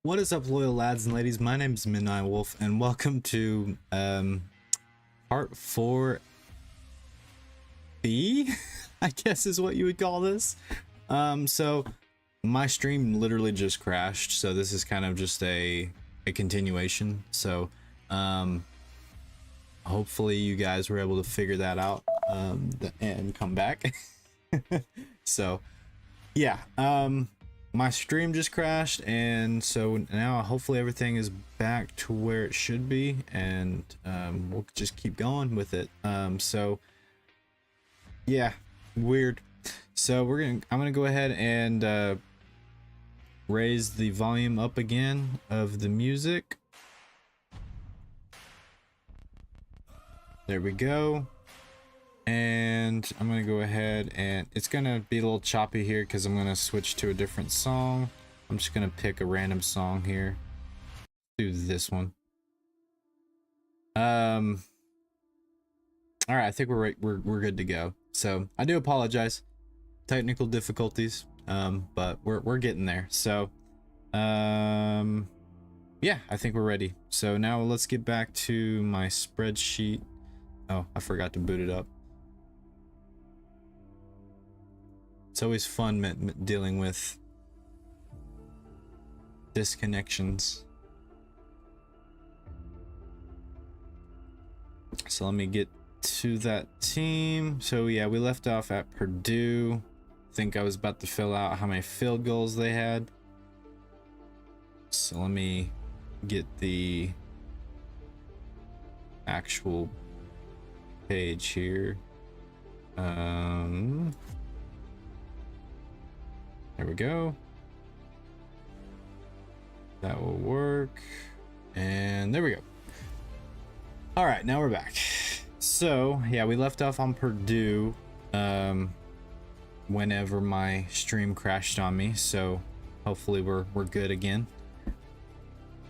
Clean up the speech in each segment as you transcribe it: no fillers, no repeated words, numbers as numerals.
What is up, loyal lads and ladies? My name is Midnight Wolf, and welcome to part 4B, I guess is what you would call this. So my stream literally just crashed, so this is kind of just a continuation. So hopefully you guys were able to figure that out and come back. So yeah, my stream just crashed, and so now hopefully everything is back to where it should be, and we'll just keep going with it. So yeah, weird. So I'm gonna go ahead and raise the volume up again of the music. There we go. And I'm gonna go ahead, and it's gonna be a little choppy here because I'm gonna switch to a different song. I'm just gonna pick a random song here. Do this one. All right, I think we're good to go. So I do apologize, technical difficulties, but we're getting there. So yeah, I think we're ready. So now let's get back to my spreadsheet. Oh, I forgot to boot it up. It's always fun dealing with disconnections. So let me get to that team. So yeah, we left off at Purdue. I think I was about to fill out how many field goals they had. So let me get the actual page here. There we go. That will work. And there we go. All right, now we're back. So yeah, we left off on Purdue whenever my stream crashed on me. So hopefully we're good again.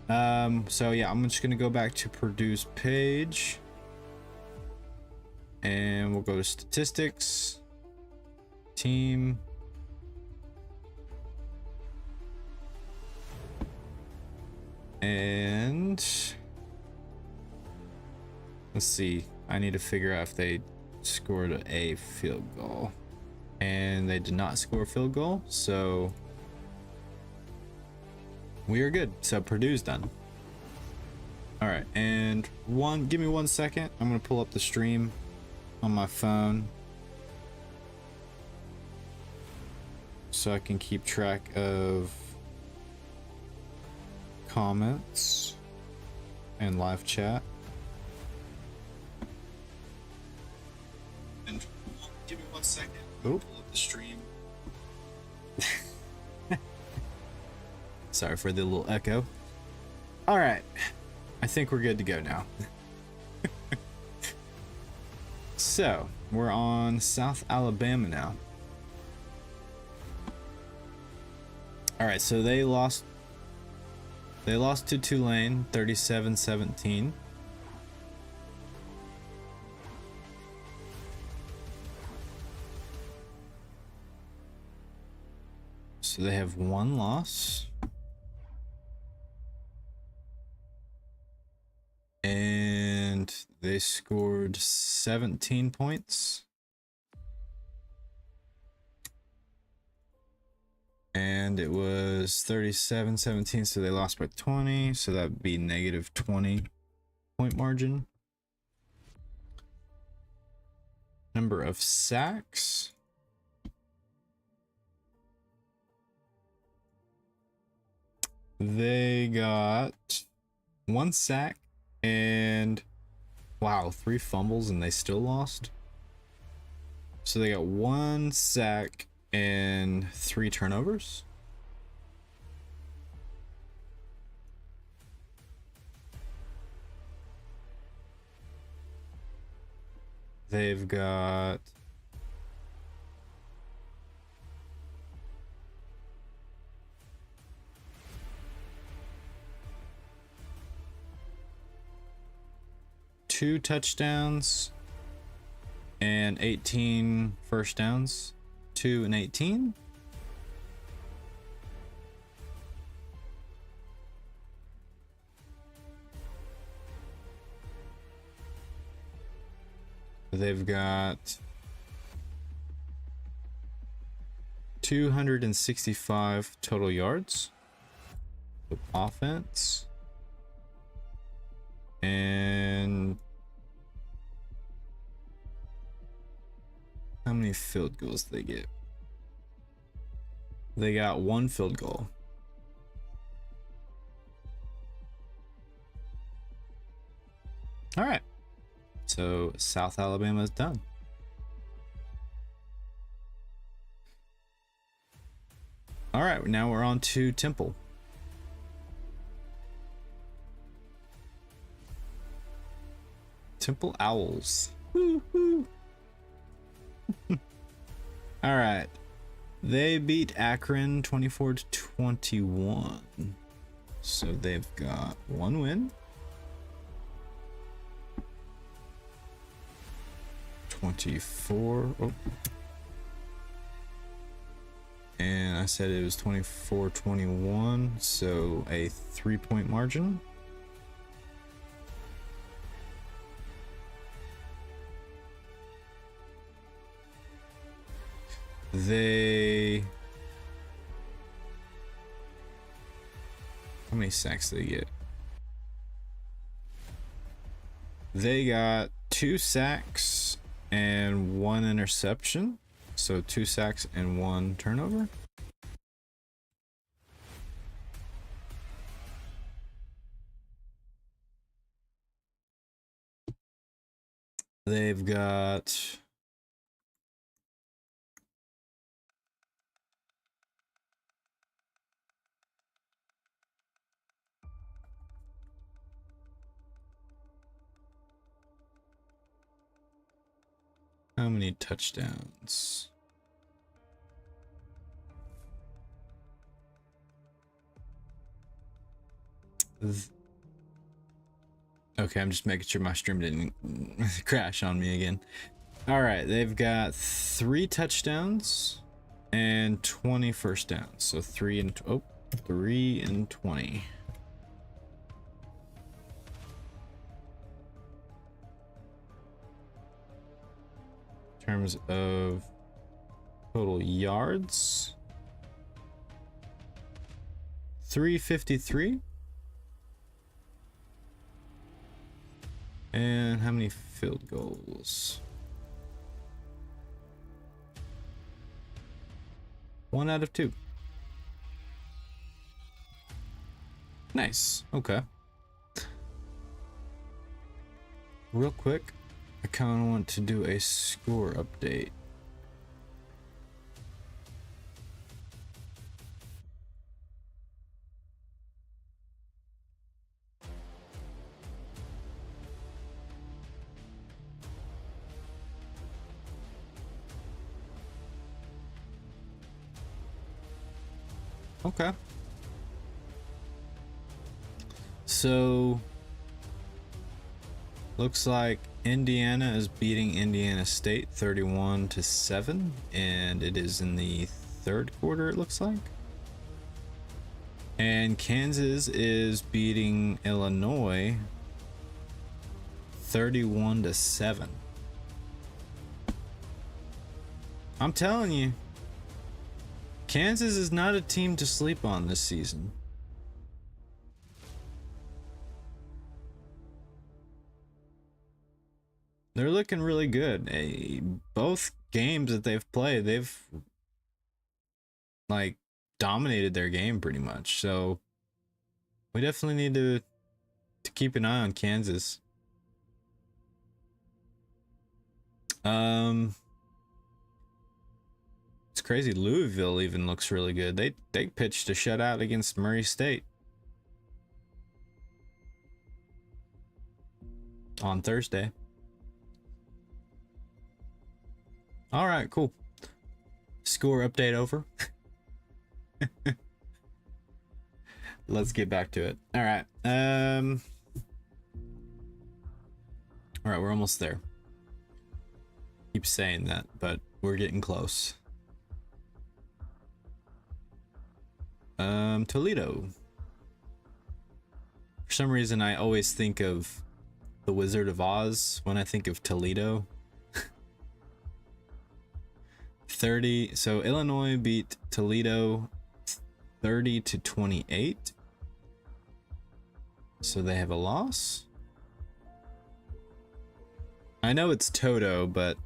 So yeah, I'm just gonna go back to Purdue's page, and we'll go to statistics, team. And let's see, I need to figure out if they scored a field goal, and they did not score a field goal, so we are good. So Purdue's done. All right, and give me 1 second. I'm gonna pull up the stream on my phone so I can keep track of comments and live chat. And give me 1 second. Pull up the stream. Sorry for the little echo. All right, I think we're good to go now. So we're on South Alabama now. All right, so they lost to Tulane 37-17. So they have one loss. And they scored 17 points. And it was 37-17, so they lost by 20, so that would be negative 20 point margin. Number of sacks. They got 1 sack and wow, 3 fumbles, and they still lost. So they got 1 sack and 3 turnovers. They've got two touchdowns and 18 first downs. 2 and 18. they've got 265 total yards of offense. And how many field goals did they get? They got 1 field goal. All right. So South Alabama is done. All right, now we're on to Temple. Temple Owls. Woo-hoo. All right. They beat Akron 24-21. So they've got 1 win. 24. Oh. And I said it was 24-21, so a 3-point margin. How many sacks did they get? They got 2 sacks and 1 interception. So 2 sacks and 1 turnover. They've got how many touchdowns? Okay, I'm just making sure my stream didn't crash on me again. All right, they've got 3 touchdowns and 20 first downs. So 3 and 20. In terms of total yards, 353. And how many field goals? 1 out of 2. Nice. Okay. Real quick, I kind of want to do a score update. Okay. So looks like Indiana is beating Indiana State 31-7, and it is in the 3rd quarter, it looks like. And Kansas is beating Illinois 31-7. I'm telling you, Kansas is not a team to sleep on this season. They're looking really good. Both games that they've played, they've like dominated their game pretty much. So we definitely need to keep an eye on Kansas. It's crazy. Louisville even looks really good. They pitched a shutout against Murray State on Thursday. All right, cool. Score update over. Let's get back to it. All right. All right, we're almost there. Keep saying that, but we're getting close. Toledo. For some reason, I always think of the Wizard of Oz when I think of Toledo. 30. So Illinois beat Toledo 30-28. So they have a loss. I know it's Toto, but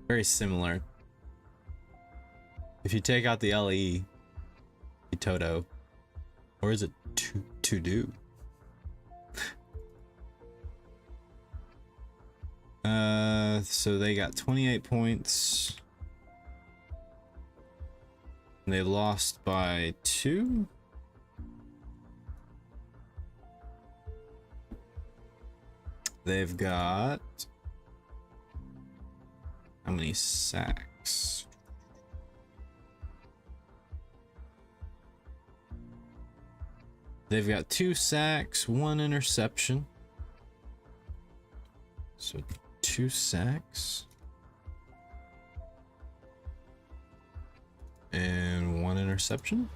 very similar. If you take out the LE, Toto, or is it to do? So they got 28 points. They lost by 2. They've got how many sacks? They've got 2 sacks, 1 interception. So 2 sacks and 1 interception.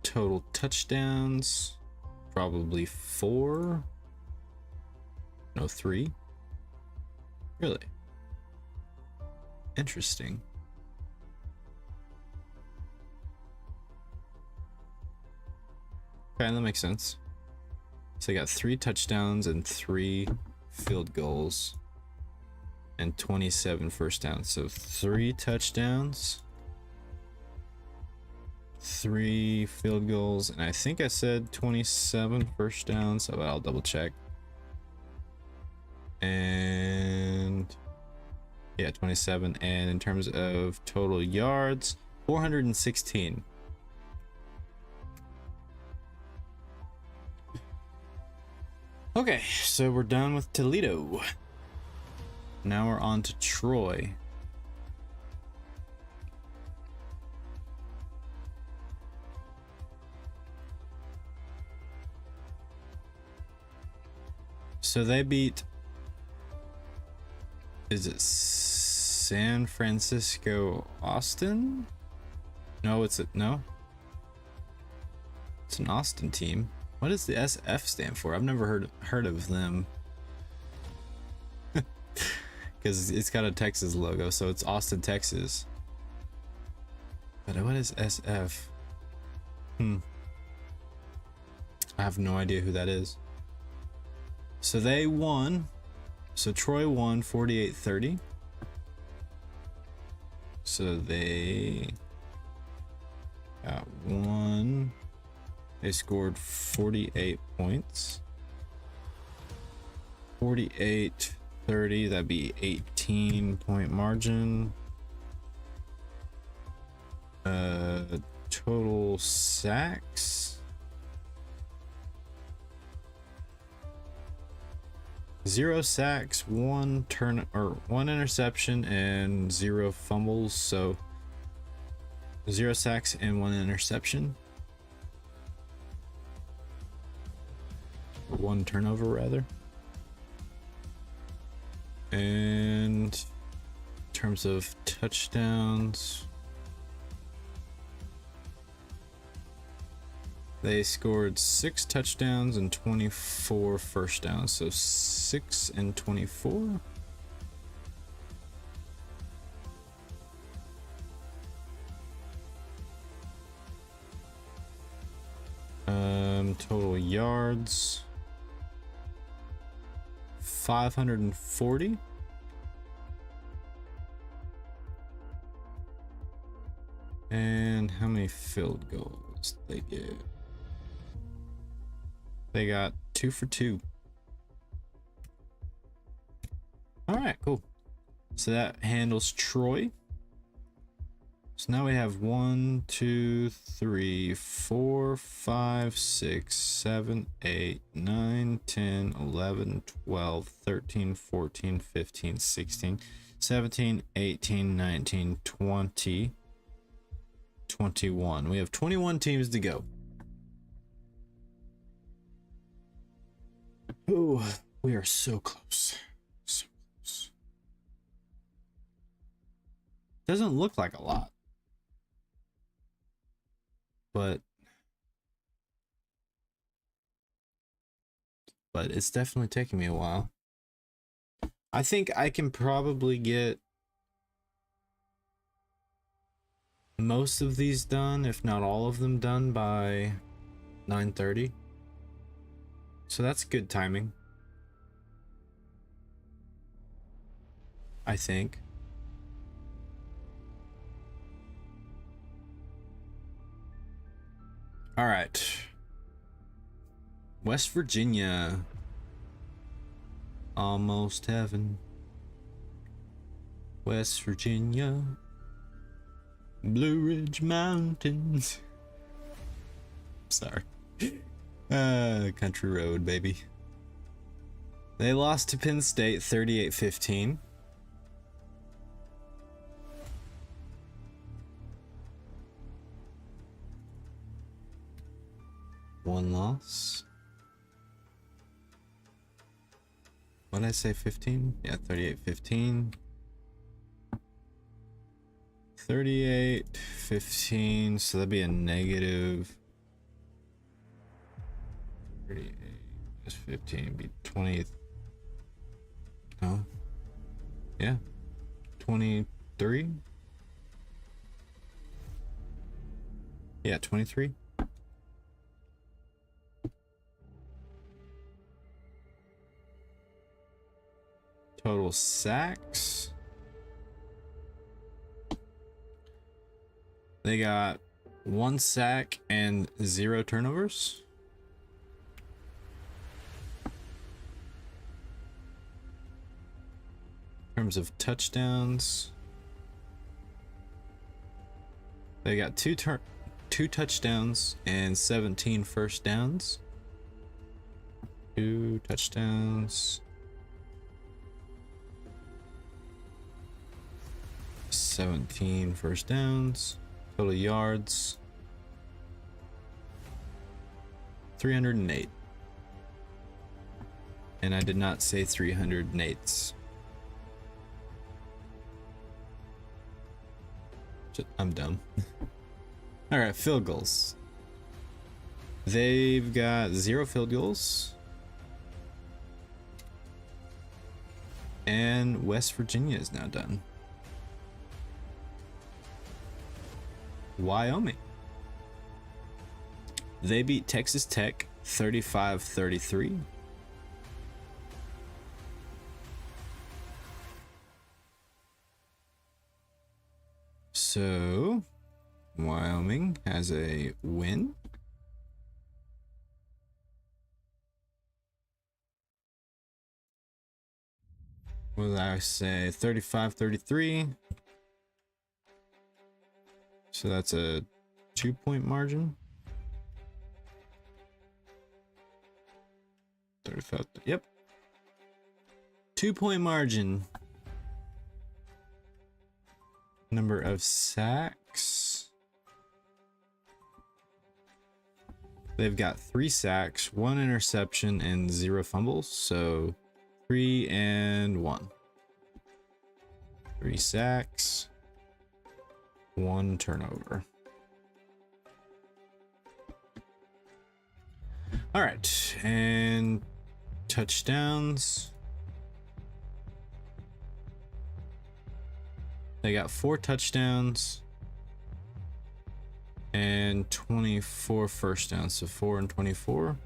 Total touchdowns, probably 4. No, 3. Really? Interesting. Okay, that makes sense. So they got 3 touchdowns and 3 field goals and 27 first downs. So 3 touchdowns, 3 field goals, and I think I said 27 first downs, so I'll double check. And yeah, 27. And in terms of total yards, 416. Okay, so we're done with Toledo. Now we're on to Troy. So they beat, is it San Francisco Austin? No, it's no. It's an Austin team. What does the SF stand for? I've never heard of them. Because it's got a Texas logo, so it's Austin, Texas. But what is SF? I have no idea who that is. So they won. So Troy won 48-30. So they got 1. They scored 48 points. 48-30, that'd be 18-point margin. Total sacks. 0 sacks, 1 interception, and 0 fumbles. So 0 sacks and 1 interception. 1 turnover rather. And in terms of touchdowns, they scored 6 touchdowns and 24 first downs. So 6 and 24. Total yards, 540. And how many field goals did they get? They got 2 for 2. All right, cool. So that handles Troy. So now we have 1, 2, 3, 4, 5, 6, 7, 8, 9, 10, 11, 12, 13, 14, 15, 16, 17, 18, 19, 20, 21. We have 21 teams to go. Oh, we are so close. So close. Doesn't look like a lot. but it's definitely taking me a while. I think I can probably get most of these done, if not all of them done, by 9:30. So that's good timing, I think. All right. West Virginia. Almost heaven. West Virginia. Blue Ridge Mountains. Sorry. Country road, baby. They lost to Penn State 38-15. One loss. What did I say, 15? Yeah, 38-15. 38-15, so that'd be a negative. 38 plus 15 be 20. No. Yeah. 23? Yeah, 23. Total sacks. They got 1 sack and 0 turnovers. In terms of touchdowns, they got two touchdowns and 17 first downs. 2 touchdowns. 17 first downs. Total yards 308. And I did not say 308s. I'm dumb. All right, field goals. They've got 0 field goals. And West Virginia is now done. Wyoming. They beat Texas Tech 35-33. So, Wyoming has a win. What did I say? 35-33. So that's a 2-point margin. 35. Yep. 2-point margin. Number of sacks. They've got 3 sacks, 1 interception, and 0 fumbles. So 3 and 1. 3 sacks, 1 turnover. All right, and touchdowns. They got 4 touchdowns and 24 first downs, so 4 and 24.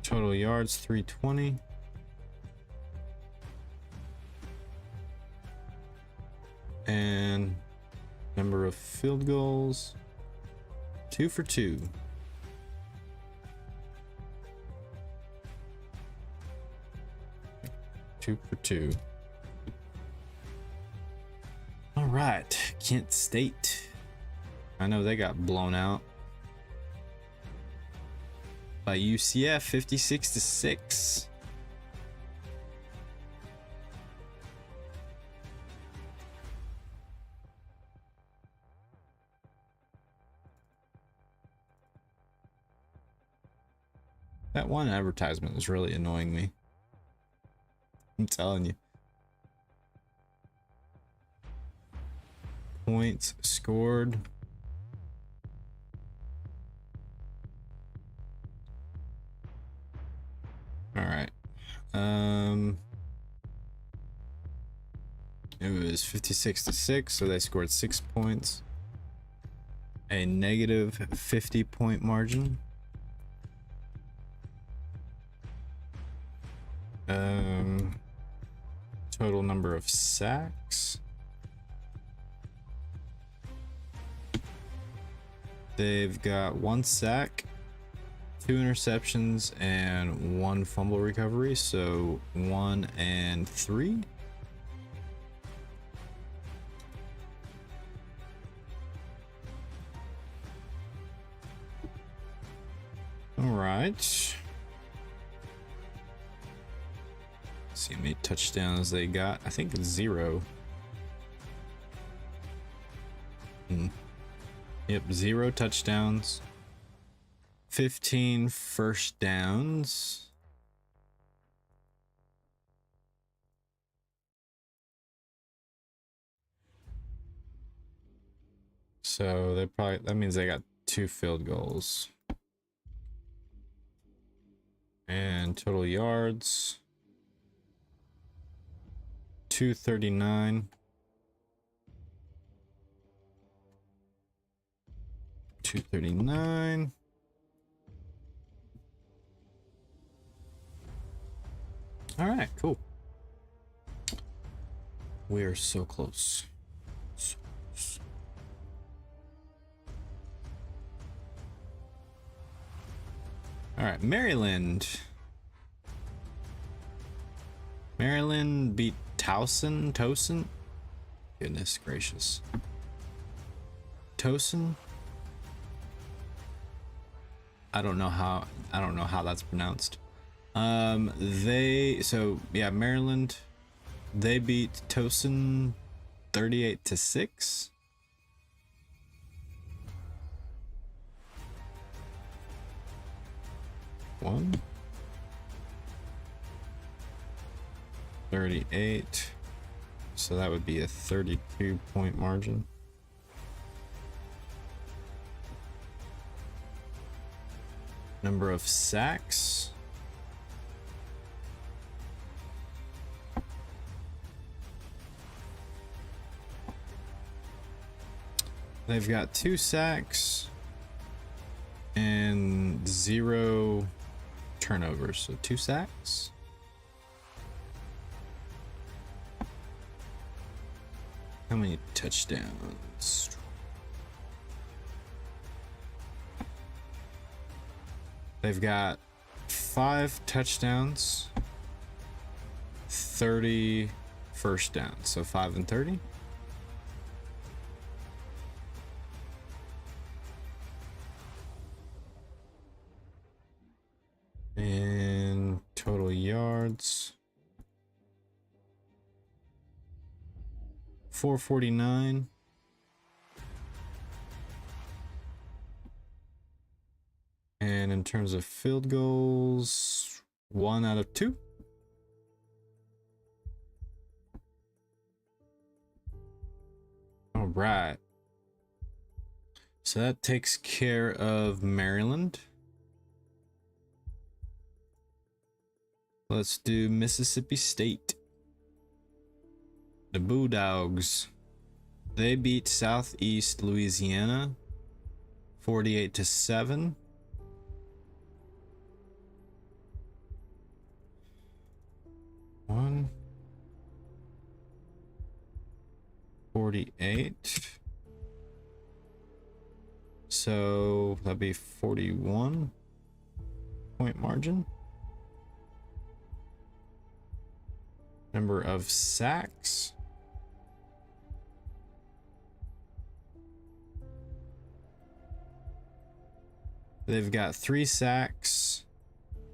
Total yards 320. And number of field goals 2 for 2. Two for 2. All right, Kent State. I know they got blown out by UCF 56-6. That one advertisement is really annoying me. I'm telling you. points scored. All right. It was 56-6, so they scored 6 points. A negative 50-point margin. Total number of sacks. They've got 1 sack, 2 interceptions, and 1 fumble recovery, so 1 and 3. All right. See how many touchdowns they got. I think it's 0. Yep, 0 touchdowns. 15 first downs. So they probably, that means they got 2 field goals. And total yards, 239. 239. All right, cool. We are so close. So close. All right, Maryland. Maryland beat Towson. Goodness gracious. Towson. I don't know how that's pronounced. Maryland, they beat Towson 38-6. One. 38. So that would be a 32-point margin. Number of sacks. They've got 2 sacks and 0 turnovers. So 2 sacks. How many touchdowns? They've got 5 touchdowns, 30 first downs, so 5 and 30. And total yards, 449. And in terms of field goals, 1 out of 2. All right. So that takes care of Maryland. Let's do Mississippi State. The Bulldogs. They beat Southeast Louisiana 48-7. One 48. So that'd be 41-point margin. Number of sacks. They've got 3 sacks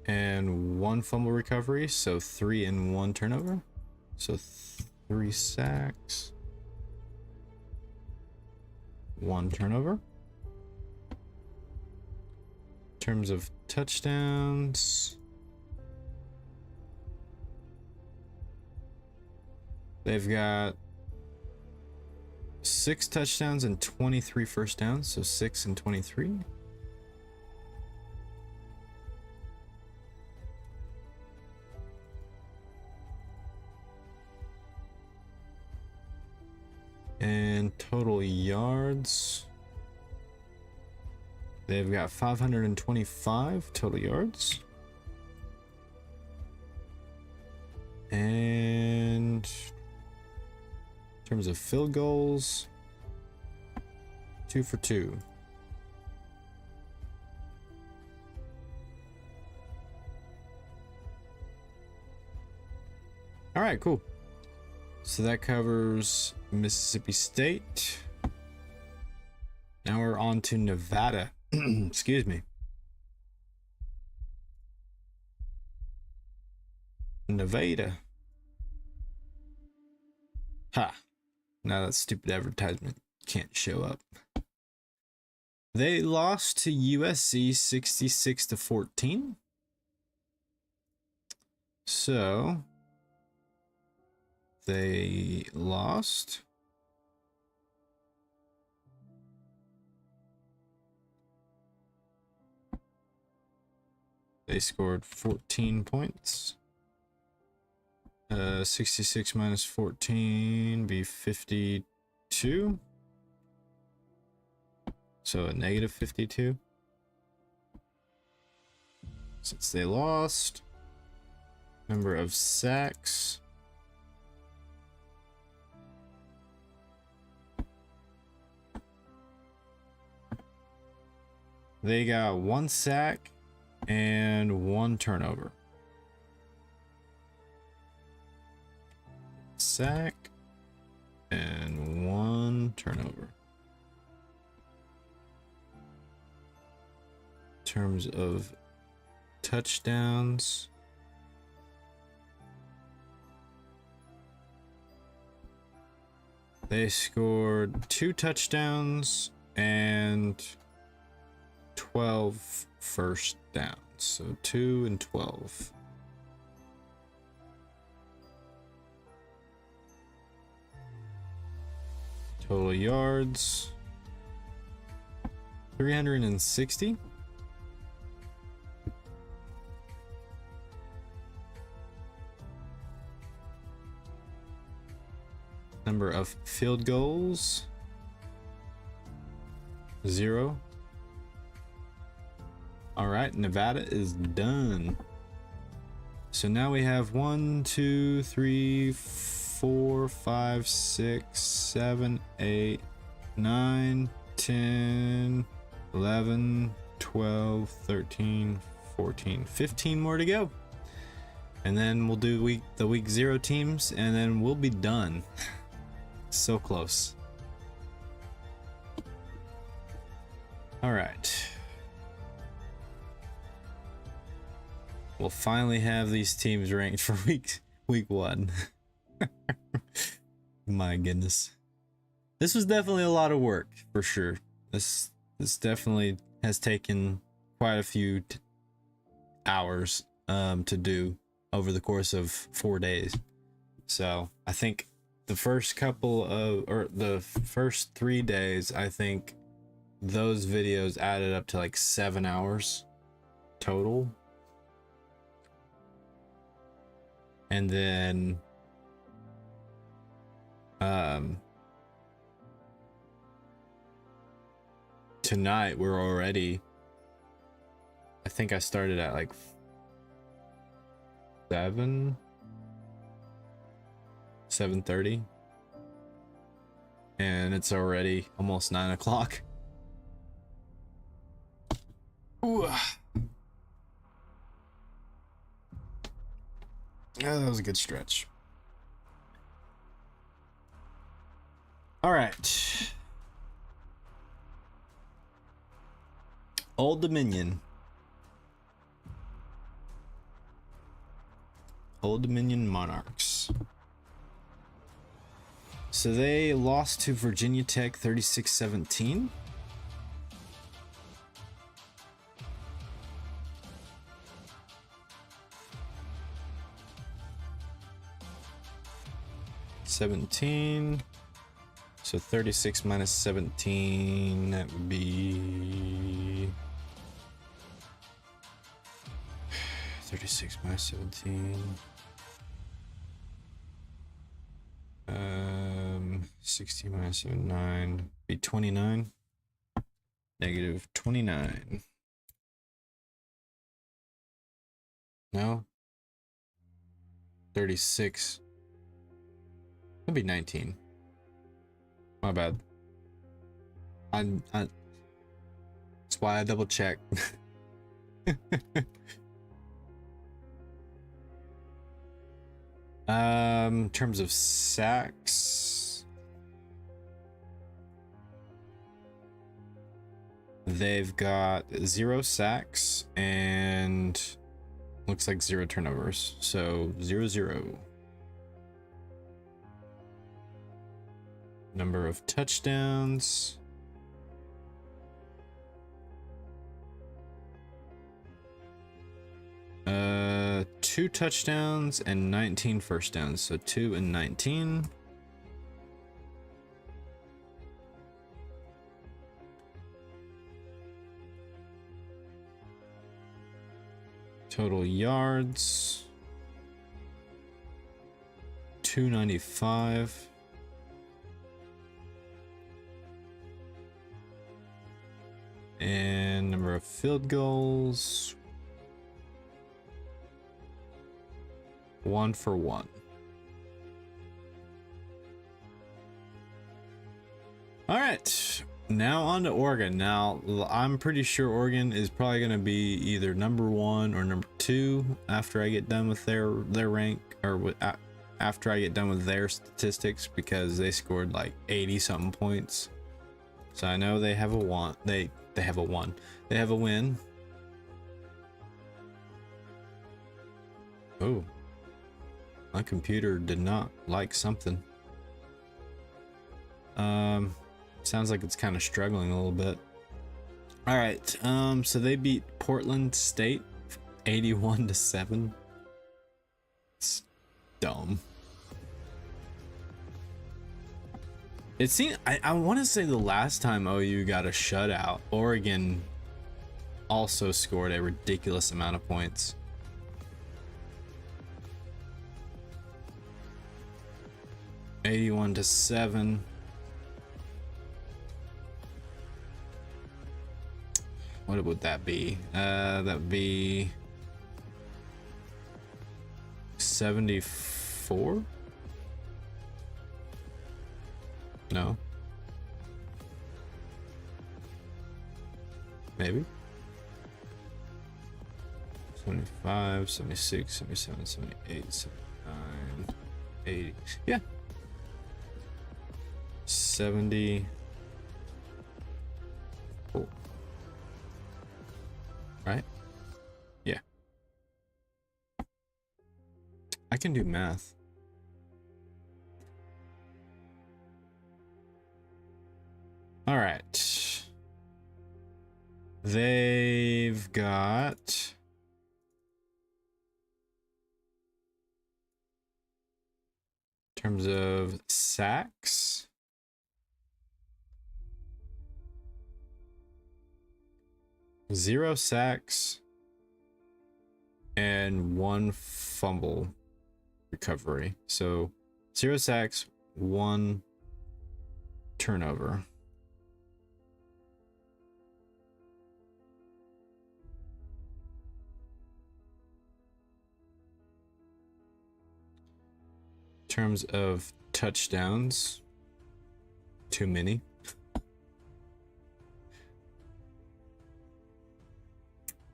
and 1 fumble recovery, so 3 and 1 turnover. So 3 sacks, 1 turnover. In terms of touchdowns, they've got 6 touchdowns and 23 first downs, so 6 and 23. And total yards, they've got 525 total yards. And in terms of field goals, 2 for 2. All right, cool. So that covers Mississippi State. Now we're on to Nevada. Excuse me. Nevada. Ha. Now that stupid advertisement can't show up. They lost to USC 66-14. So they lost. They scored 14 points. 66 minus 14 be 52. So a negative 52. Since they lost. Number of sacks. They got 1 sack and 1 turnover. Sack and 1 turnover. In terms of touchdowns, they scored 2 touchdowns and 12 first downs. So 2 and 12. Total yards 360. Number of field goals 0. All right, Nevada is done. So now we have 1, 2, 3, 4, 5, 6, 7, 8, 9, 10, 11, 12, 13, 14, 15 more to go. And then we'll do the week 0 teams, and then we'll be done. So close. All right. We'll finally have these teams ranked for week 1. My goodness. This was definitely a lot of work for sure. This definitely has taken quite a few hours to do over the course of 4 days. So I think the first the first 3 days, I think those videos added up to like 7 hours total. And then tonight we're already, I think I started at like 7:30, and it's already almost 9 o'clock. Ooh. Yeah, that was a good stretch. All right. Old Dominion. Old Dominion Monarchs. So they lost to Virginia Tech 36-17. So 36 minus 17, that would be 36 minus 17. 16 minus 7, 9, be 29. Negative 29. No. 36. That'd be 19. My bad. That's why I double check. In terms of sacks, they've got 0 sacks and looks like 0 turnovers. So 0-0. Number of touchdowns. Uh, 2 touchdowns and 19 first downs. So 2 and 19. Total yards. 295. And number of field goals. 1 for 1. All right, now on to Oregon. Now I'm pretty sure Oregon is probably going to be either number 1 or number 2 after I get done with their rank, or after I get done with their statistics, because they scored like 80 something points. So I know they have a one. They have a one. They have a win. Oh. My computer did not like something. Sounds like it's kind of struggling a little bit. All right. So they beat Portland State 81-7. It's dumb. It seemed, I want to say the last time OU got a shutout, Oregon also scored a ridiculous amount of points. $81-7. What would that be? That would be 74? No. Maybe. 75, 76, 77, 78, 79, 80. Yeah. 70. Oh. Right? Yeah. I can do math. All right. They've got in terms of sacks, zero sacks and 1 fumble recovery. So 0 sacks, 1 turnover. In terms of touchdowns, too many.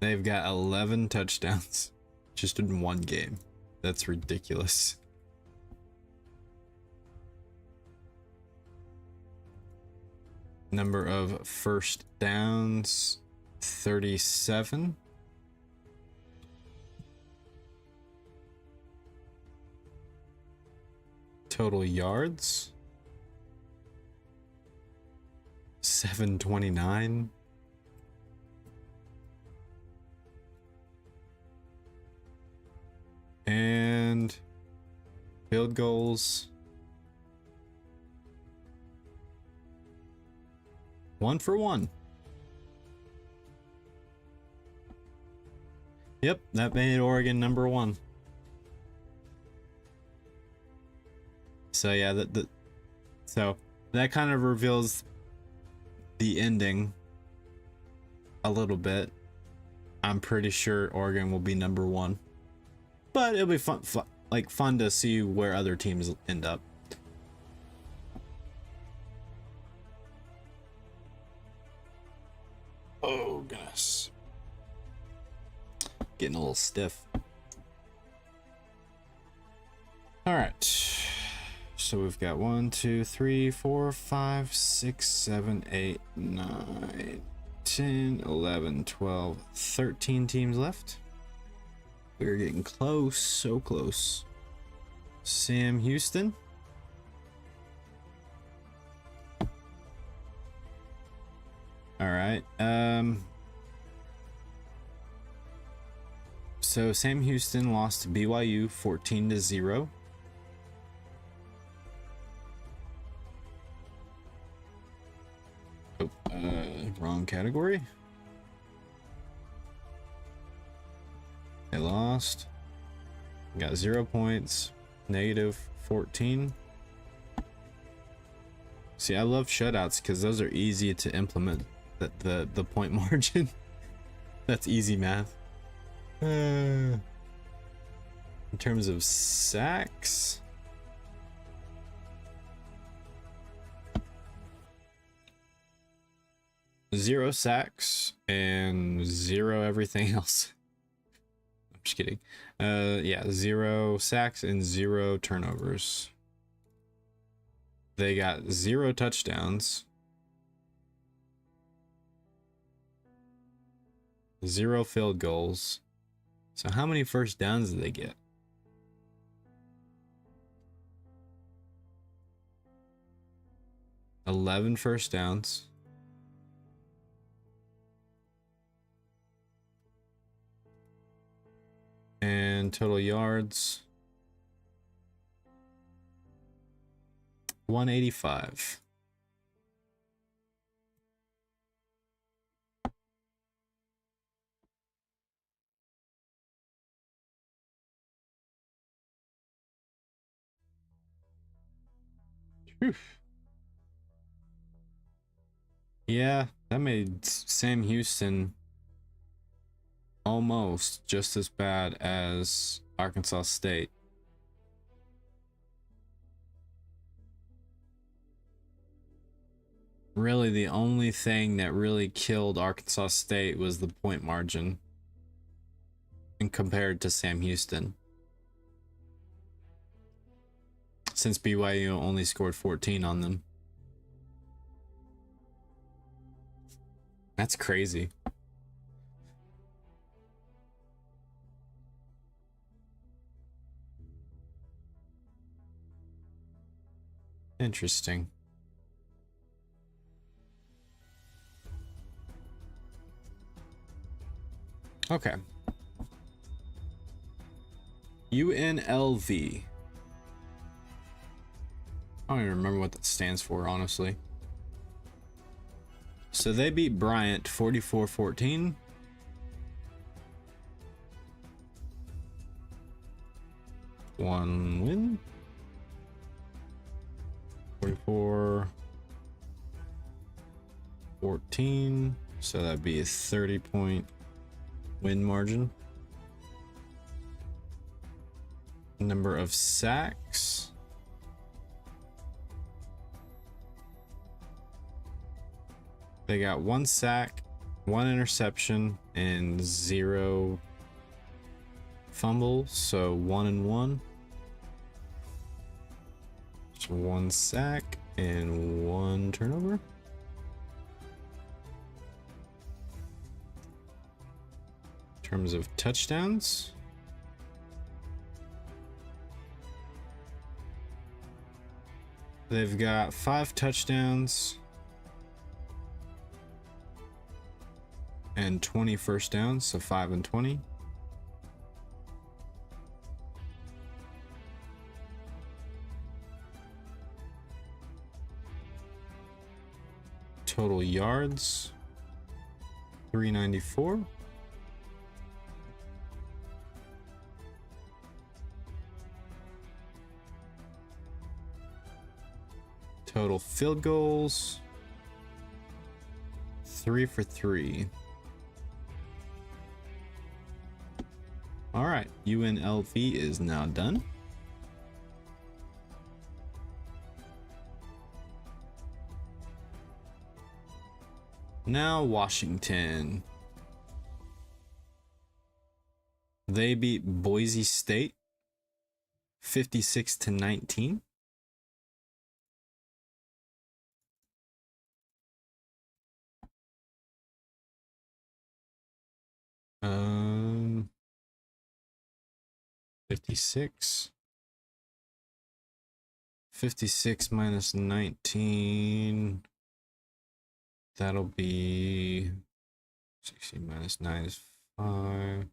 They've got 11 touchdowns just in 1 game. That's ridiculous. Number of first downs, 37. Total yards, 729. And field goals, 1 for 1. Yep, that made Oregon number 1. So yeah, so that kind of reveals the ending a little bit. I'm pretty sure Oregon will be number 1, but it'll be fun to see where other teams end up. Oh goodness, getting a little stiff. All right, so we've got 1, 2, 3, 4, 5, 6, 7, 8, 9, 10, 11, 12, 13 teams left. We're getting close, so close. Sam Houston. All right. So Sam Houston lost to BYU 14-0. Oh, wrong category. They lost. Got 0 points. -14. See, I love shutouts because those are easy to implement. The point margin. That's easy math. In terms of sacks, zero sacks and 0 everything else. I'm just kidding. Yeah, 0 sacks and 0 turnovers. They got 0 touchdowns, 0 field goals. So how many first downs did they get? $11 first downs. And total yards, 185. Whew. Yeah, that made Sam Houston almost just as bad as Arkansas State. Really, the only thing that really killed Arkansas State was the point margin, and compared to Sam Houston, since BYU only scored 14 on them. That's crazy. Interesting. Okay. UNLV. I don't even remember what that stands for, honestly. So they beat Bryant 44-14. One win. 44-14. So that'd be a 30-point win margin. Number of sacks. They got 1 sack, 1 interception, and 0 fumbles. So 1 and 1. So 1 sack and 1 turnover. In terms of touchdowns, they've got 5 touchdowns and 20 first downs, so 5 and 20. Total yards 394. Total field goals 3 for 3. All right, UNLV is now done. Now Washington. They beat Boise State 56-19. Um, 56 minus 19. That'll be 16 minus 9 is 5.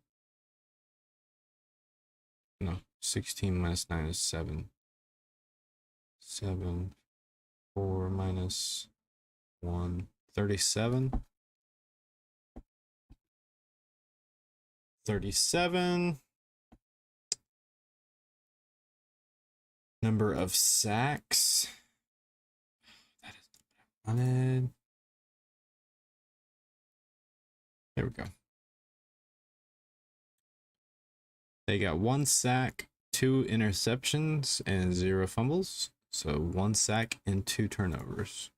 No, 16 minus 9 is 7. 7, 4 minus 1, 37. 37. Number of sacks. That is not it. There we go. They got 1 sack, 2 interceptions, and 0 fumbles. So 1 sack and 2 turnovers.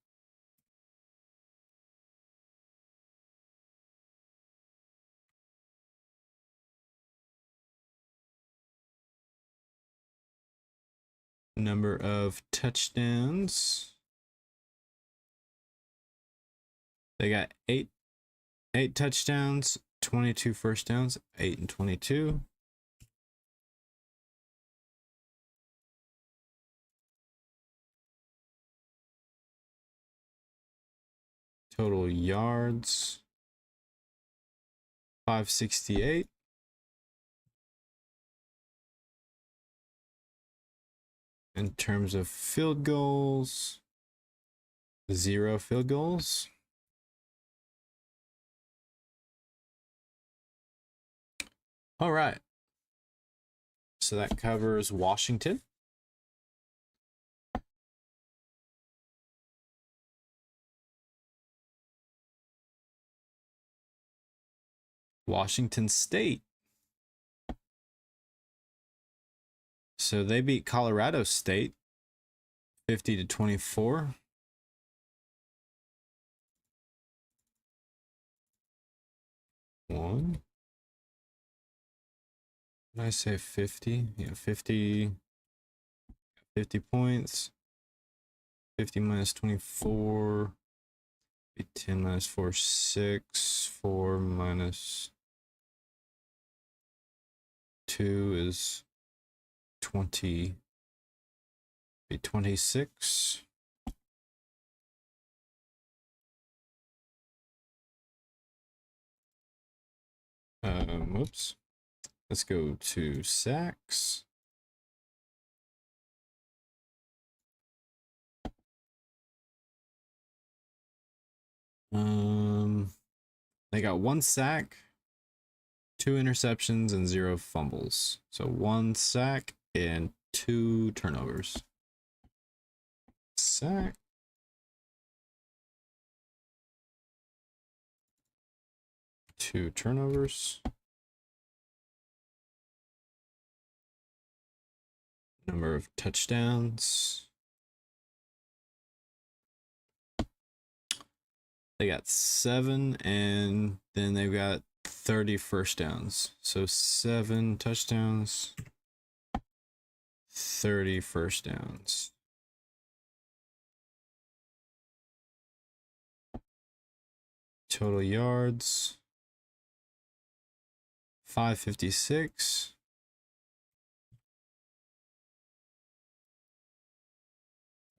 Number of touchdowns. They got 8 touchdowns, 22 first downs, 8 and 22. Total yards 568. In terms of field goals, 0 field goals. All right. So that covers Washington. Washington State. So they beat Colorado State 50-24. One. Did I say 50? Yeah, 50 points. 50 minus 24. 10 minus 4, 6. 4 minus 2 is 20. Be 26. Whoops. Let's go to sacks. They got 1 sack, 2 interceptions, and 0 fumbles. So 1 sack and 2 turnovers. Sack. Two turnovers. Number of touchdowns. They got 7, and then they've got 30 first downs. So 7 touchdowns, 30 first downs. Total yards 556.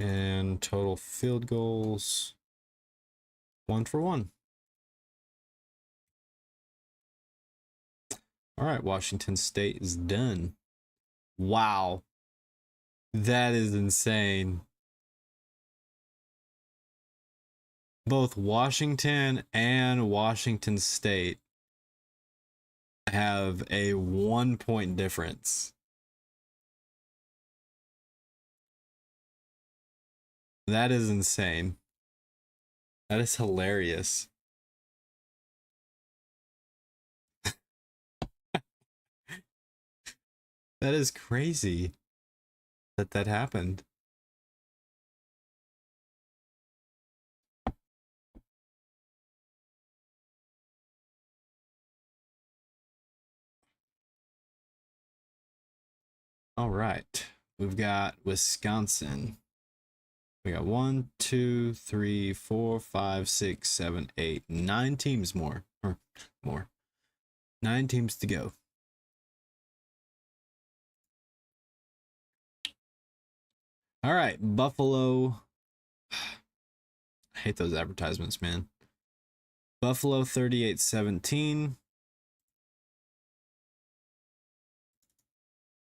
And total field goals 1 for 1. All right, Washington State is done. Wow. That is insane. both Washington and Washington State have a 1 point difference. That is insane. That is hilarious. That is crazy that that happened. All right. We've got Wisconsin. We got 1, 2, 3, 4, 5, 6, 7, 8, 9 teams more. Or more. 9 teams to go. All right. Buffalo. I hate those advertisements, man. Buffalo 38-17.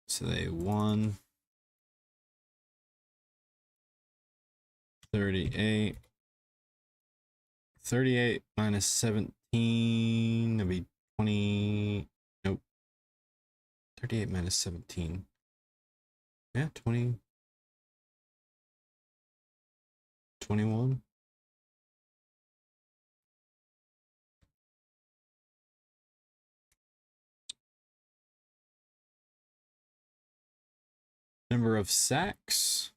So they won 38. 38 minus 17. That'd be 20. Nope. 38 minus 17. Yeah, 20. 21. Number of sacks.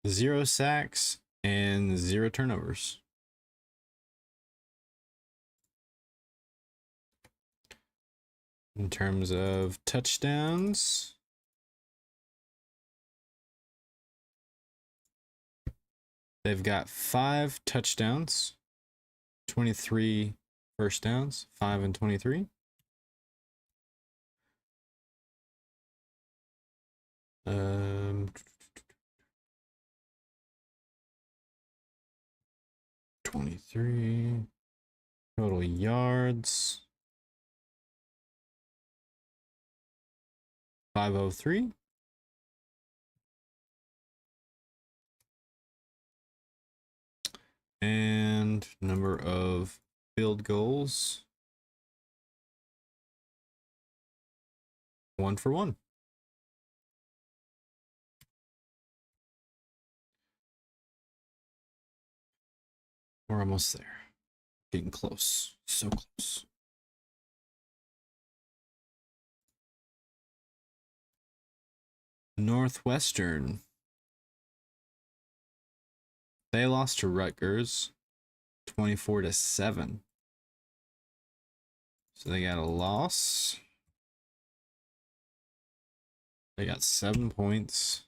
0 sacks and 0 turnovers. In terms of touchdowns, they've got 5 touchdowns, 23 first downs, 5 and 23. Um, 23 total yards, 503. And number of field goals, 1 for 1. We're almost there. Getting close. So close. Northwestern. They lost to Rutgers 24-7. So they got a loss. They got 7 points.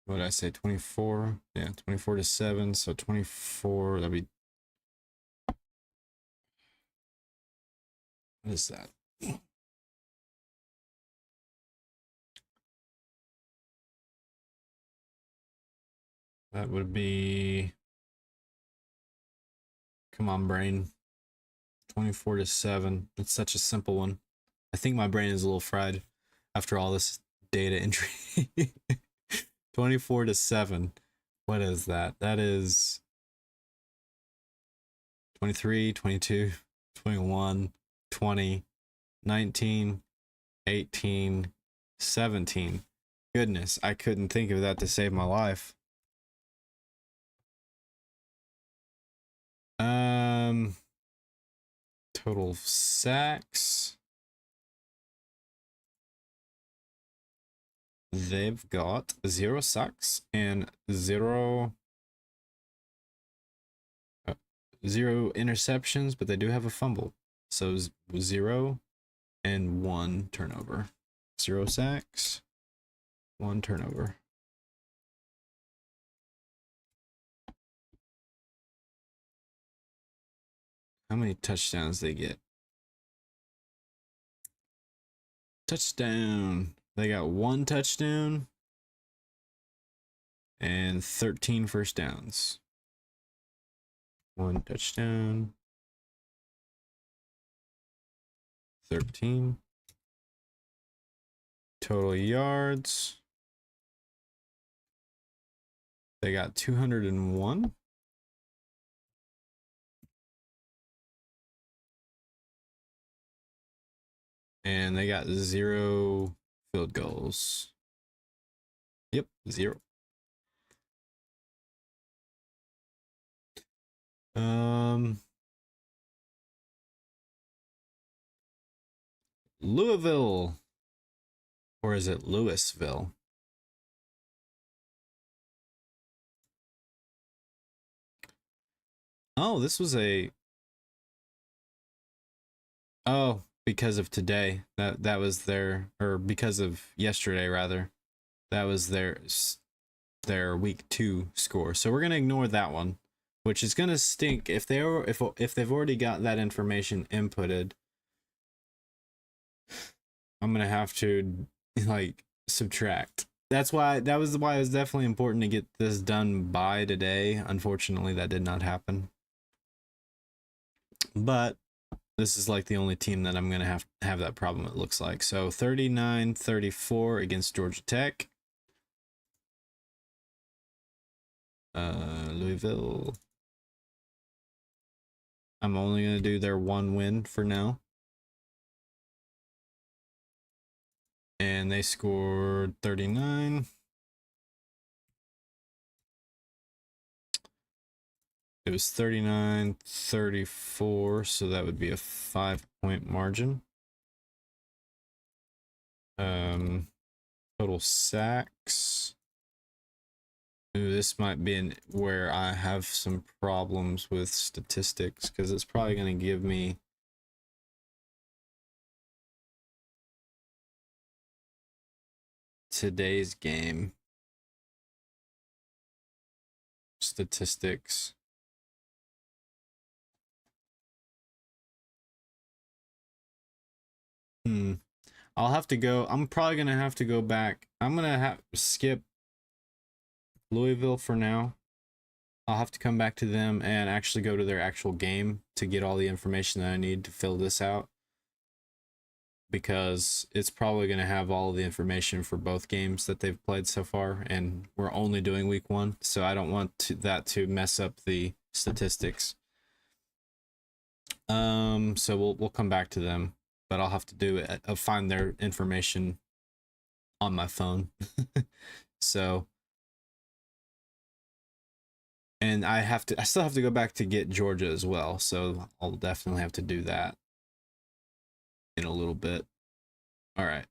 What did I say? 24? Yeah, 24-7. So 24. That'd be. What is that? That would be. Come on, brain. 24-7. It's such a simple one. I think my brain is a little fried after all this data entry. 24-7. What is that? That is 23, 22, 21, 20, 19, 18, 17. Goodness, I couldn't think of that to save my life. Total sacks. They've got 0 sacks and 0 interceptions, but they do have a fumble. So 0 and 1 turnover. 0 sacks, 1 turnover. How many touchdowns they get? Touchdown. They got 1 touchdown and 13 first downs. 1 touchdown. 13. Total yards. They got 201. And they got 0 field goals. Yep, 0. Louisville. Or is it Louisville? Oh, this was a... Oh, because of today. That was their... Or because of yesterday, rather. That was their week 2 score. So we're going to ignore that one, which is going to stink if they've already got that information inputted. I'm going to have to like subtract. That was why it was definitely important to get this done by today. Unfortunately, that did not happen. But this is like the only team that I'm going to have that problem, it looks like. So 39-34 against Georgia Tech. Louisville. I'm only going to do their 1 win for now. And they scored 39. It was 39-34, so that would be a 5-point margin. Total sacks. Ooh, this might be where I have some problems with statistics, because it's probably going to give me today's game statistics. I'll have to go. I'm probably going to have to go back. I'm going to skip Louisville for now. I'll have to come back to them and actually go to their actual game to get all the information that I need to fill this out, because it's probably going to have all the information for both games that they've played so far, and we're only doing week 1, so I don't want that to mess up the statistics. So we'll come back to them, but I'll have to do it. I'll find their information on my phone. So, and I still have to go back to get Georgia as well, so I'll definitely have to do that in a little bit. All right.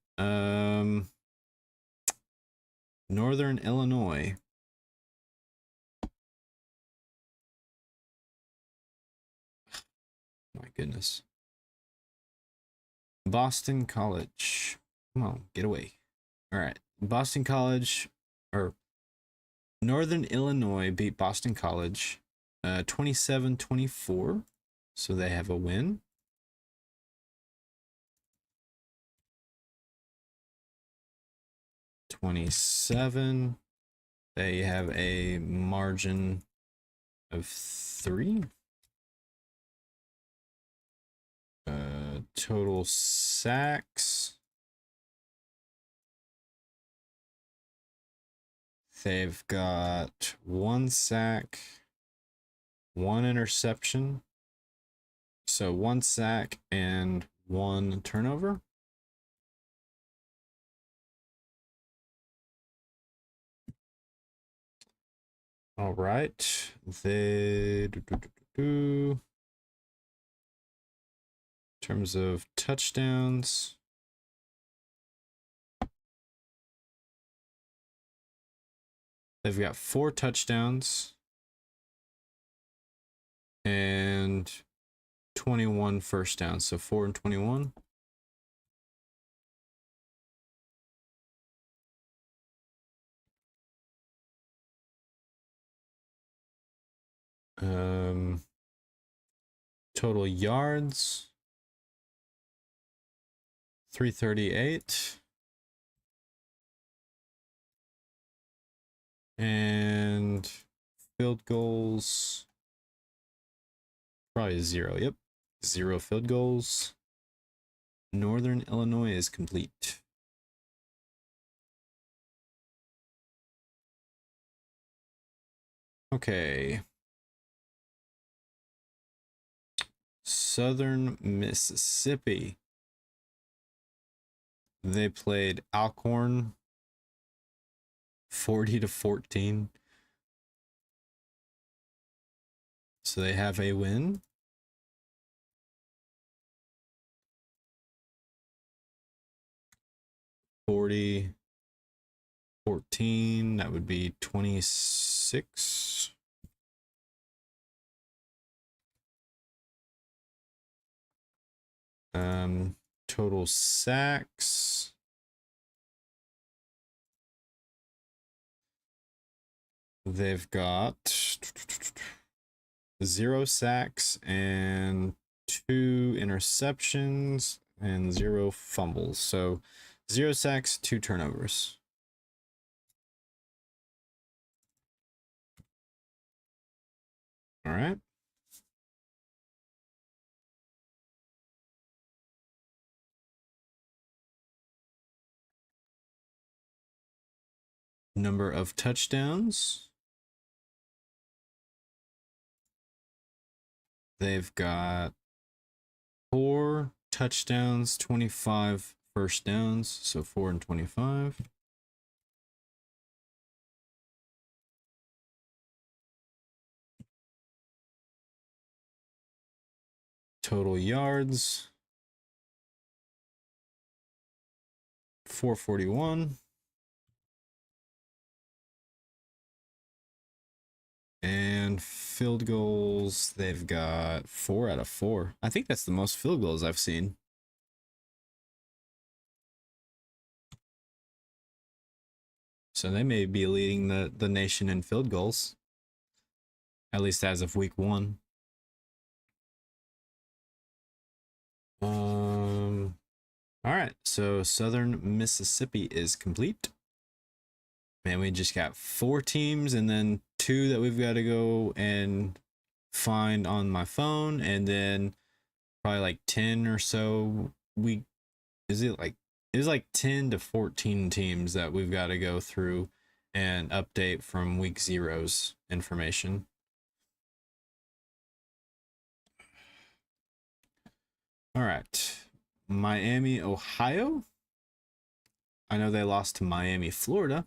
Northern Illinois. My goodness. Boston College. Come on, get away. All right. Boston College, or Northern Illinois beat Boston College 27-24. So they have a win. '27. They have a margin of 3. Total sacks. They've got 1 sack, 1 interception. So 1 sack and 1 turnover. All right. In terms of touchdowns, they've got 4 touchdowns and 21 first downs. So 4 and 21. Total yards, 338. And field goals, probably 0. Yep, 0 field goals. Northern Illinois is complete. Okay. Southern Mississippi. They played Alcorn 40-14. So they have a win. $40 14, that would be 26. Total sacks. They've got 0 sacks and 2 interceptions and 0 fumbles. So 0 sacks, 2 turnovers. All right. Number of touchdowns. They've got 4 touchdowns, 25 first downs, so 4 and 25. Total yards, 441. And field goals, they've got 4 out of 4. I think that's the most field goals I've seen. So they may be leading the nation in field goals, at least as of week 1. All right, so Southern Mississippi is complete. Man, we just got 4 teams and then 2 that we've got to go and find on my phone, and then probably like 10 or so. It was like 10 to 14 teams that we've got to go through and update from week 0's information. All right. Miami, Ohio. I know they lost to Miami, Florida.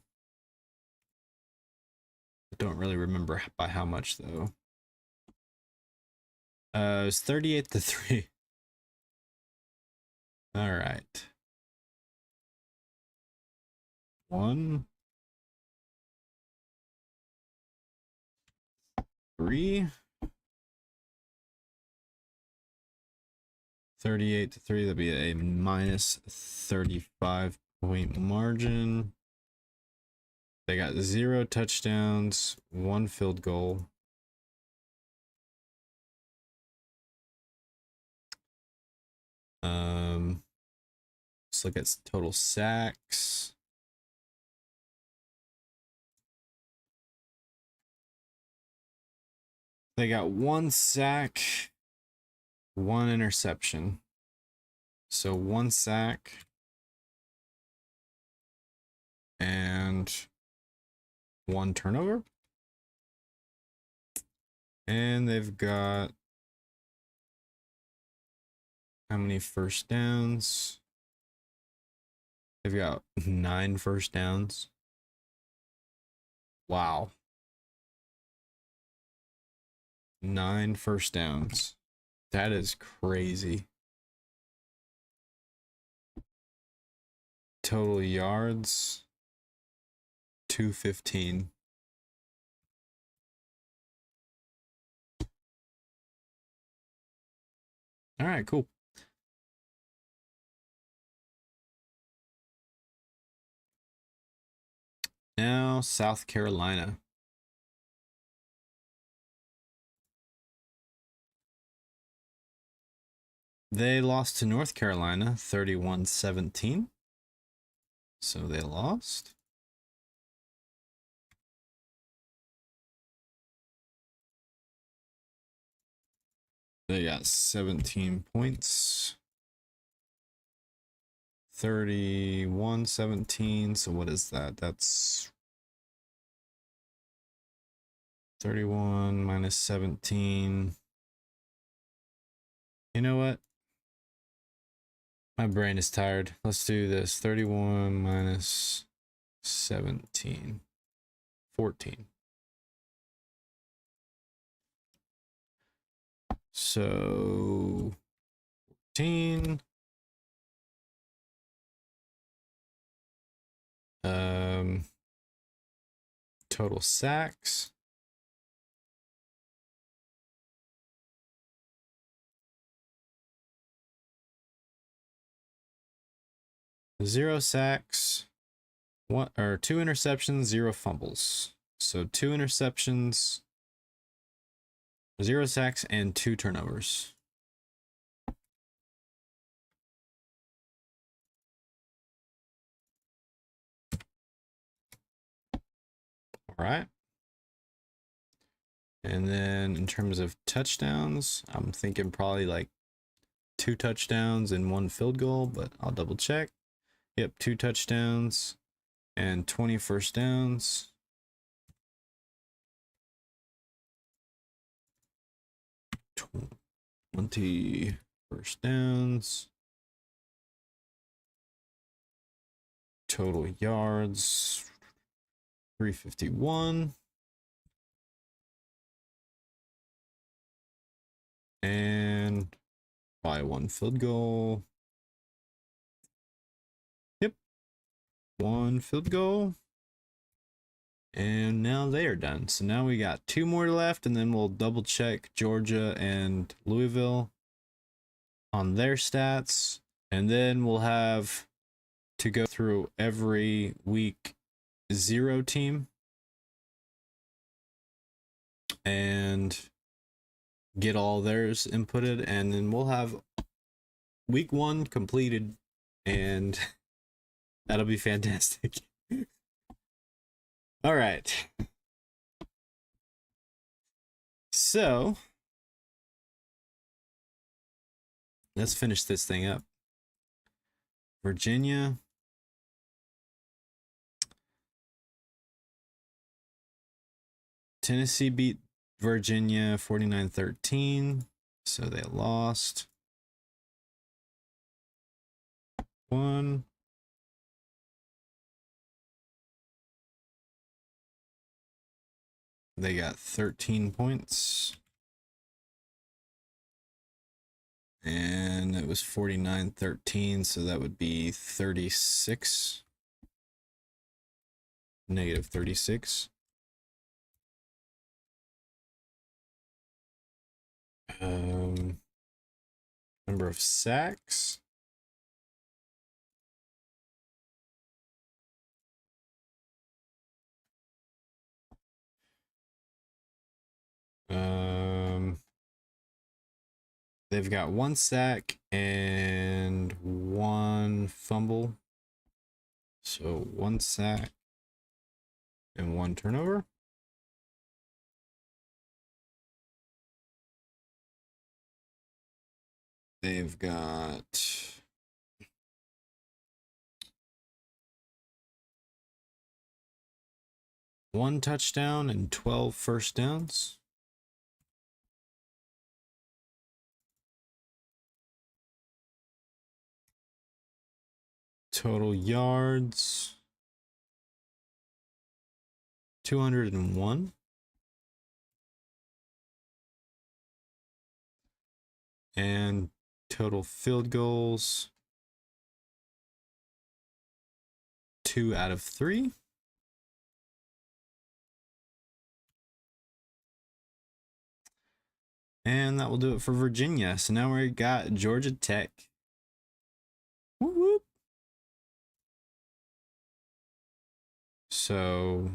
I don't really remember by how much though. It was 38-3. All right. 1, 3. 38-3. That'd be a minus 35-point margin. They got 0 touchdowns, 1 field goal. Let's look at total sacks. They got 1 sack, 1 interception. So 1 sack and 1 turnover. And they've got how many first downs? They've got 9 first downs. Wow. 9 first downs. That is crazy. Total yards, 215. All right, cool. Now, South Carolina. They lost to North Carolina 31-17. So they lost. They got 17 points. 31-17. So what is that? That's 31 minus 17. You know what? My brain is tired. Let's do this. 31 minus 17. 14. So 14. Total sacks. Zero sacks, one or two interceptions, zero fumbles. So 2 interceptions, 0 sacks, and 2 turnovers. All right. And then in terms of touchdowns, I'm thinking probably like 2 touchdowns and 1 field goal, but I'll double check. Yep, 2 touchdowns and 20 first downs. Twenty first downs. Total yards, 351. And by 1 field goal. Yep. 1 field goal. And now they are done. So now we got 2 more left, and then we'll double check Georgia and Louisville on their stats. And then we'll have to go through every week 0 team and get all theirs inputted, and then we'll have week 1 completed, and that'll be fantastic. All right. So let's finish this thing up. Virginia. Tennessee beat Virginia 49-13, so they lost. 1. They got 13 points. And it was 49-13, so that would be 36. Negative 36. Number of sacks. They've got 1 sack and 1 fumble. So 1 sack and 1 turnover. They've got 1 touchdown and 12 first downs. Total yards 201. And total field goals 2 out of 3. And that will do it for Virginia. So now we got Georgia Tech. Whoop, whoop. So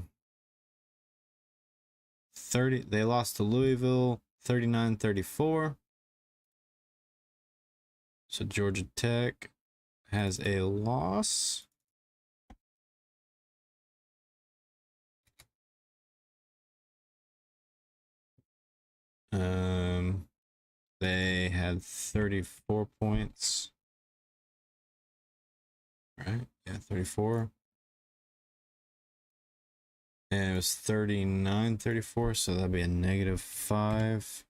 30, they lost to Louisville 39-34. So Georgia Tech has a loss. They had 34 points. Right? Yeah, 34. And it was 39, 34, so that'd be a negative 5-point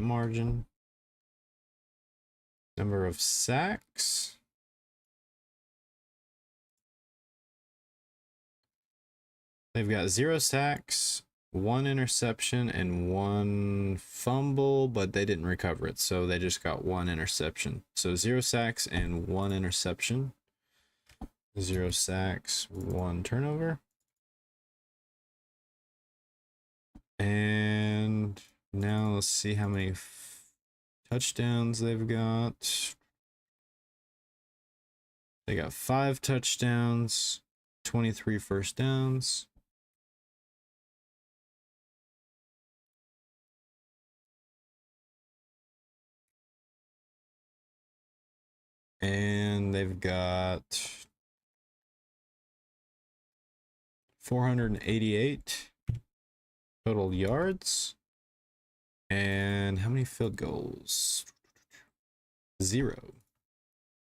margin. Number of sacks. They've got 0 sacks, 1 interception, and 1 fumble, but they didn't recover it, so they just got 1 interception. So 0 sacks and 1 interception. 0 sacks, 1 turnover. And now let's see how many touchdowns they've got. They got 5 touchdowns, 23 first downs. And they've got 488 total yards. And how many field goals? 0.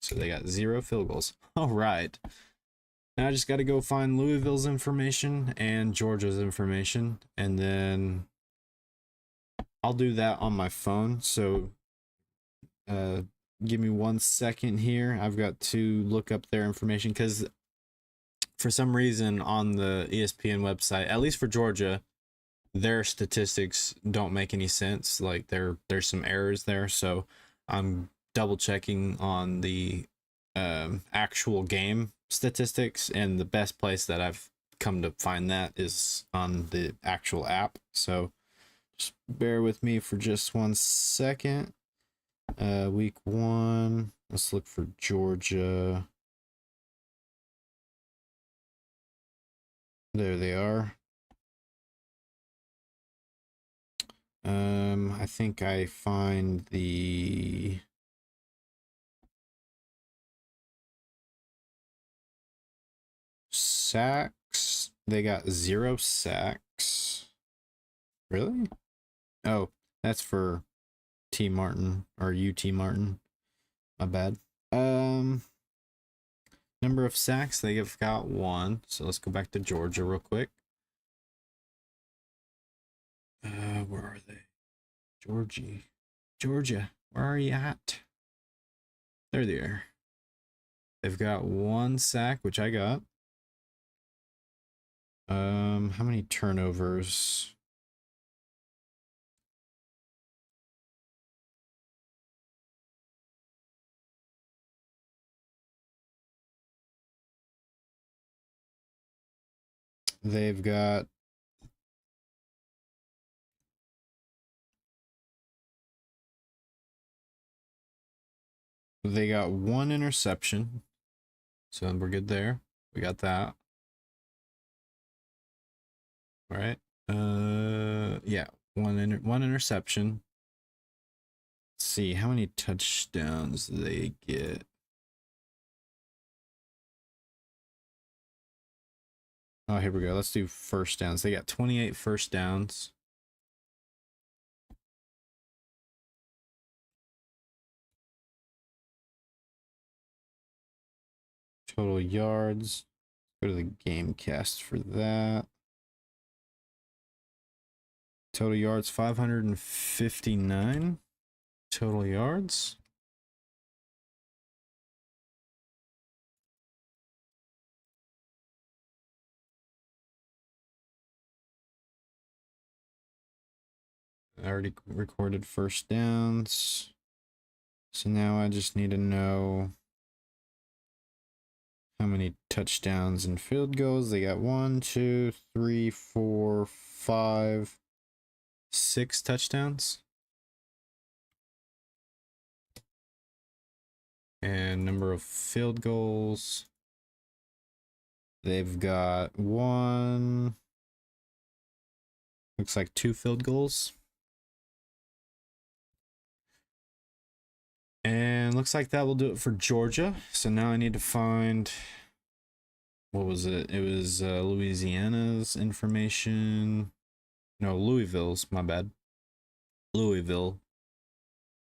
So they got 0 field goals. All right. Now I just got to go find Louisville's information and Georgia's information, and then I'll do that on my phone. So give me 1 second here. I've got to look up their information because for some reason on the ESPN website, at least for Georgia, their statistics don't make any sense. Like there's some errors there. So I'm double checking on the actual game statistics, and the best place that I've come to find that is on the actual app. So just bear with me for just 1 second. Week 1, let's look for Georgia. There they are. I think I find the sacks. They got 0 sacks. Really? Oh, that's for T Martin or UT Martin. My bad. Number of sacks, they've got 1. So let's go back to Georgia real quick. Where are they? Georgia, where are you at? There they are. They've got 1 sack, which I got. How many turnovers? They've got they got 1 interception. So we're good there. We got that. All right. Yeah, one interception. Let's see how many touchdowns they get. Oh, here we go. Let's do first downs. They got 28 first downs. Total yards. Go to the game cast for that. Total yards 559. Total yards. I already recorded first downs. So now I just need to know how many touchdowns and field goals. They got 1, 2, 3, 4, 5, 6 touchdowns. And number of field goals. They've got 1. Looks like 2 field goals. And looks like that will do it for Georgia. So now I need to find, what was it? It was Louisiana's information. No, Louisville's, my bad. Louisville.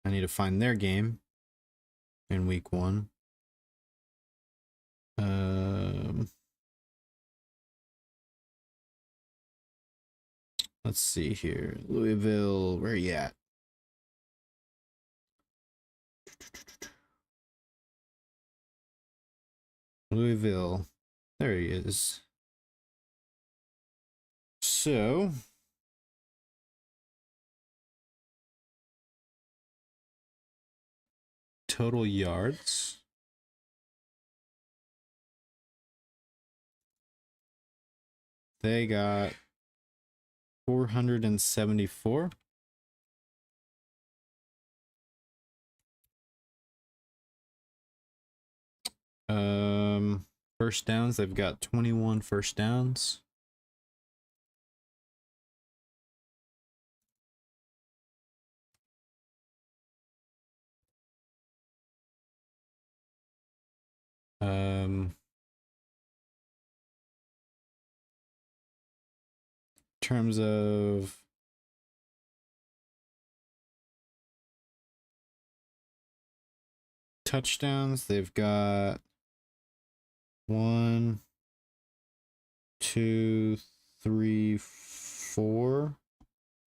I need to find their game in week 1. Let's see here. Louisville, where are you at? Louisville. There he is. So, total yards. They got 474. First downs, they've got 21 first downs. In terms of touchdowns, they've got 1, 2, 3, 4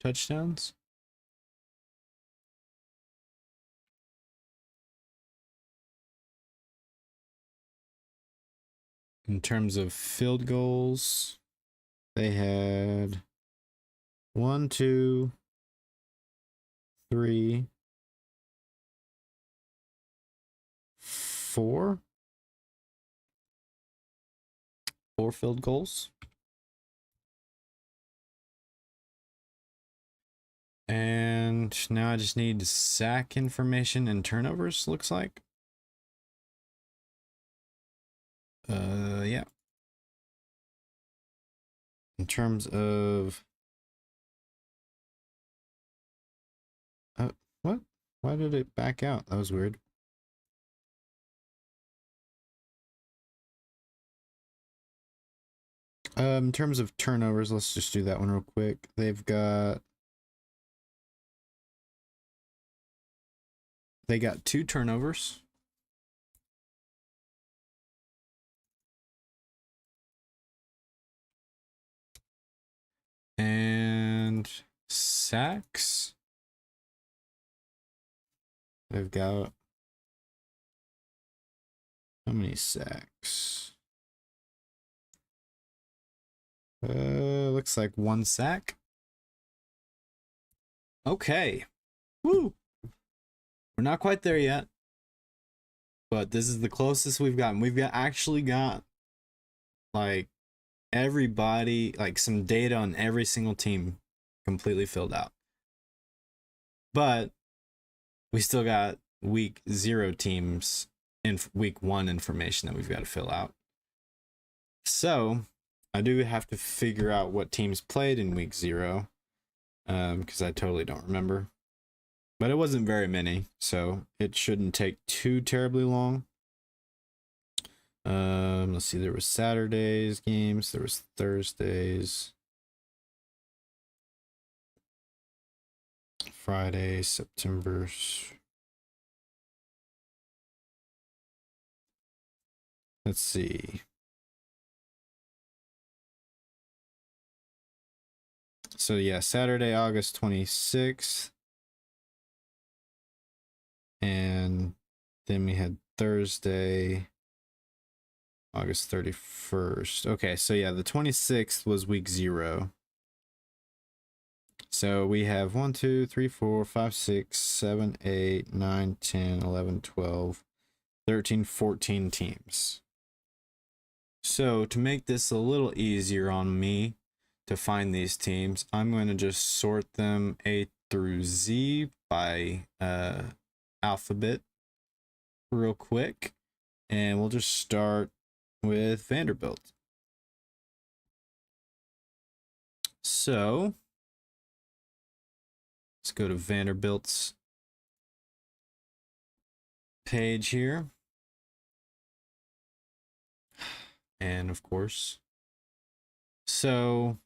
touchdowns. In terms of field goals, they had 1, 2, 3, 4 field goals. And now I just need sack information and turnovers, looks like. Yeah. In terms of what? Why did it back out? That was weird. In terms of turnovers, let's just do that one real quick. They got 2 turnovers. And sacks. They've got how many sacks? Looks like 1 sack. Okay. Woo! We're not quite there yet. But this is the closest we've gotten. We've actually got like everybody, like some data on every single team completely filled out. But we still got week 0 teams in week 1 information that we've got to fill out. So I do have to figure out what teams played in week 0, because I totally don't remember. But it wasn't very many, so it shouldn't take too terribly long. Let's see, there was Saturday's games, there was Thursdays, Friday, September. Let's see. So yeah, Saturday, August 26th. And then we had Thursday, August 31st. Okay, so yeah, the 26th was week 0. So we have 1, 2, 3, 4, 5, 6, 7, 8, 9, 10, 11, 12, 13, 14 teams. So to make this a little easier on me to find these teams, I'm going to just sort them A through Z by alphabet real quick. And we'll just start with Vanderbilt. So let's go to Vanderbilt's page here. And of course, so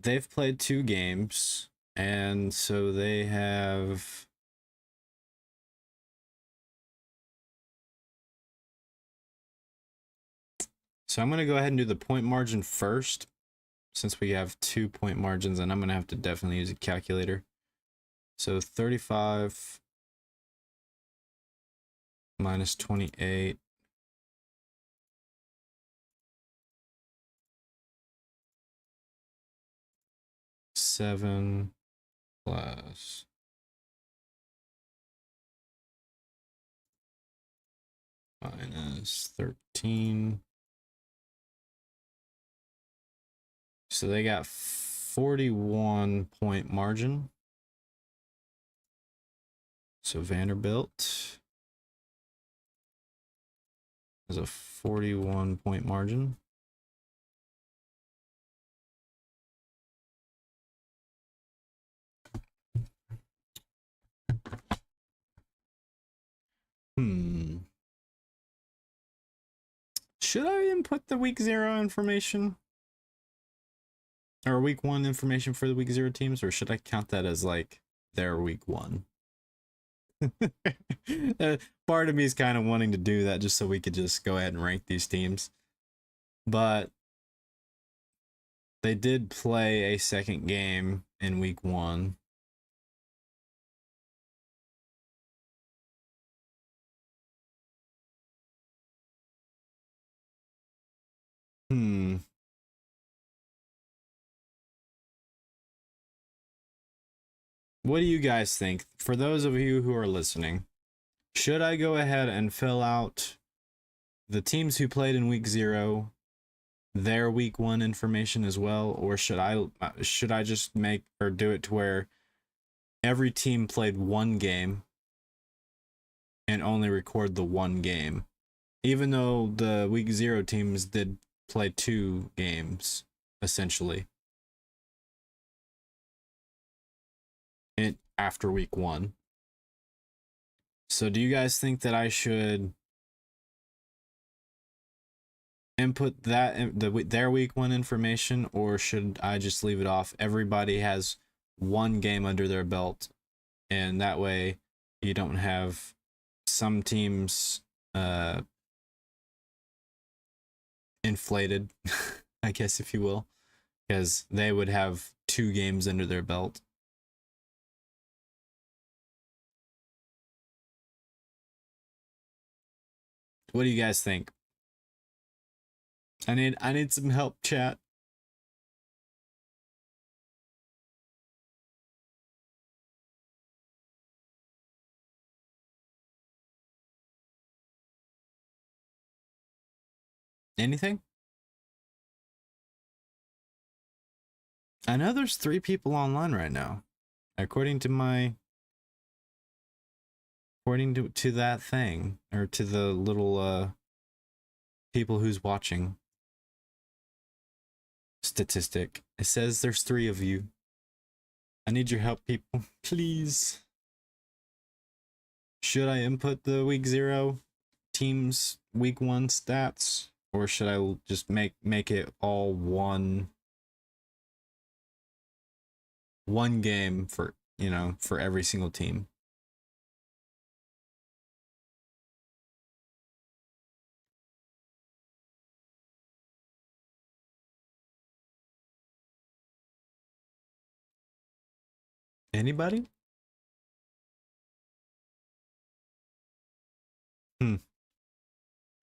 they've played 2 games, and so they have so I'm going to go ahead and do the point margin first. since we have 2-point margins, and I'm gonna have to definitely use a calculator. So 35 minus 28 7 plus minus 13. So they got 41-point margin. So Vanderbilt has a 41-point margin. Should I input the week 0 information? Or week 1 information for the week 0 teams? Or should I count that as like their week 1? Part of me is kind of wanting to do that just so we could just go ahead and rank these teams. But they did play a second game in week 1. What do you guys think? For those of you who are listening, should I go ahead and fill out the teams who played in week 0, their week 1 information as well, or should I just make or do it to where every team played 1 game and only record the 1 game, even though the week 0 teams did play 2 games essentially after week 1? So do you guys think that I should input that their week 1 information, or should I just leave it off? Everybody has 1 game under their belt, and that way you don't have some teams inflated, I guess, if you will, because they would have 2 games under their belt. What do you guys think? I need some help, chat. Anything? I know there's 3 people online right now, according to that thing, or to the little people who's watching statistic. It says there's 3 of you. I need your help, people, please. Should I input the week 0 teams week 1 stats, or should I just make it all one game for, for every single team? Anybody? You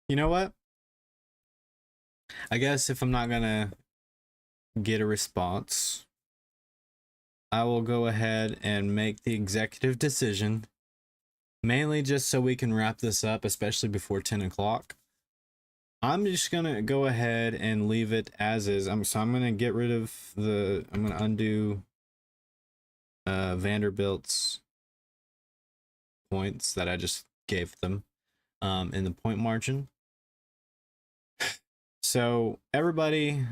know what? I guess if I'm not gonna get a response, I will go ahead and make the executive decision, mainly just so we can wrap this up, especially before 10 o'clock. I'm just gonna go ahead and leave it as is. I'm gonna get rid of I'm gonna undo Vanderbilt's points that I just gave them in the point margin. So everybody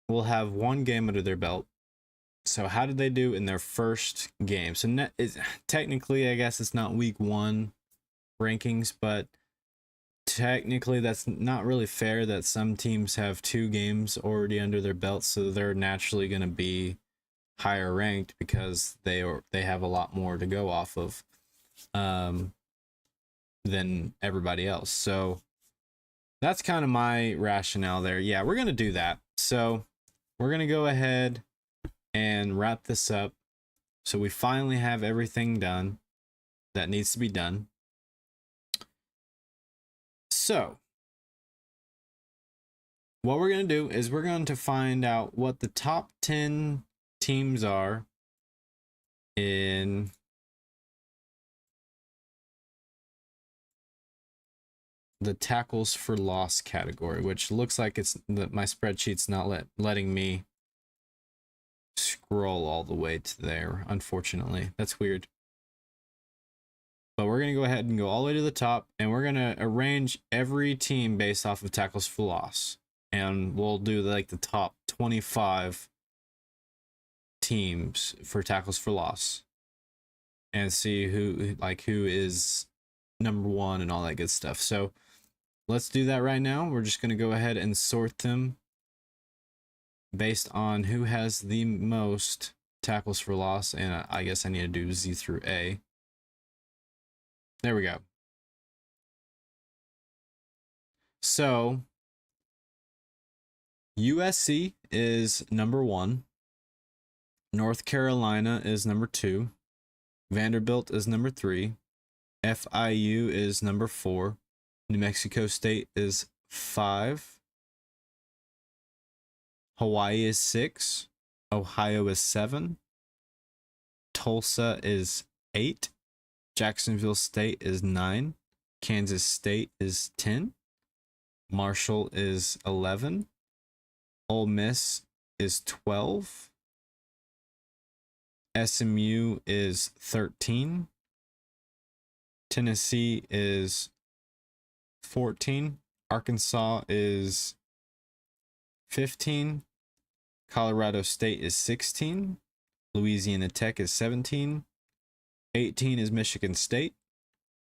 will have 1 game under their belt. So how did they do in their first game? So technically, I guess it's not week 1 rankings, but technically that's not really fair that some teams have 2 games already under their belt, so they're naturally going to be higher ranked because they have a lot more to go off of than everybody else. So that's kind of my rationale there. Yeah, we're going to do that. So we're going to go ahead and wrap this up. So we finally have everything done that needs to be done. So what we're going to do is we're going to find out what the top 10 teams are in the tackles for loss category, which looks like it's my spreadsheet's not letting me scroll all the way to there, unfortunately. That's weird. But we're going to go ahead and go all the way to the top, and we're going to arrange every team based off of tackles for loss. And we'll do like the top 25 teams for tackles for loss and see who is number one and all that good stuff. So let's do that right now. We're just going to go ahead and sort them based on who has the most tackles for loss. And I guess I need to do Z through A. There we go. So USC is number 1. North Carolina is number 2. Vanderbilt is number 3. FIU is number 4. New Mexico State is 5. Hawaii is 6. Ohio is 7. Tulsa is 8. Jacksonville State is 9. Kansas State is 10. Marshall is 11. Ole Miss is 12. SMU is 13. Tennessee is 14. Arkansas is 15. Colorado State is 16. Louisiana Tech is 17. 18 is Michigan State.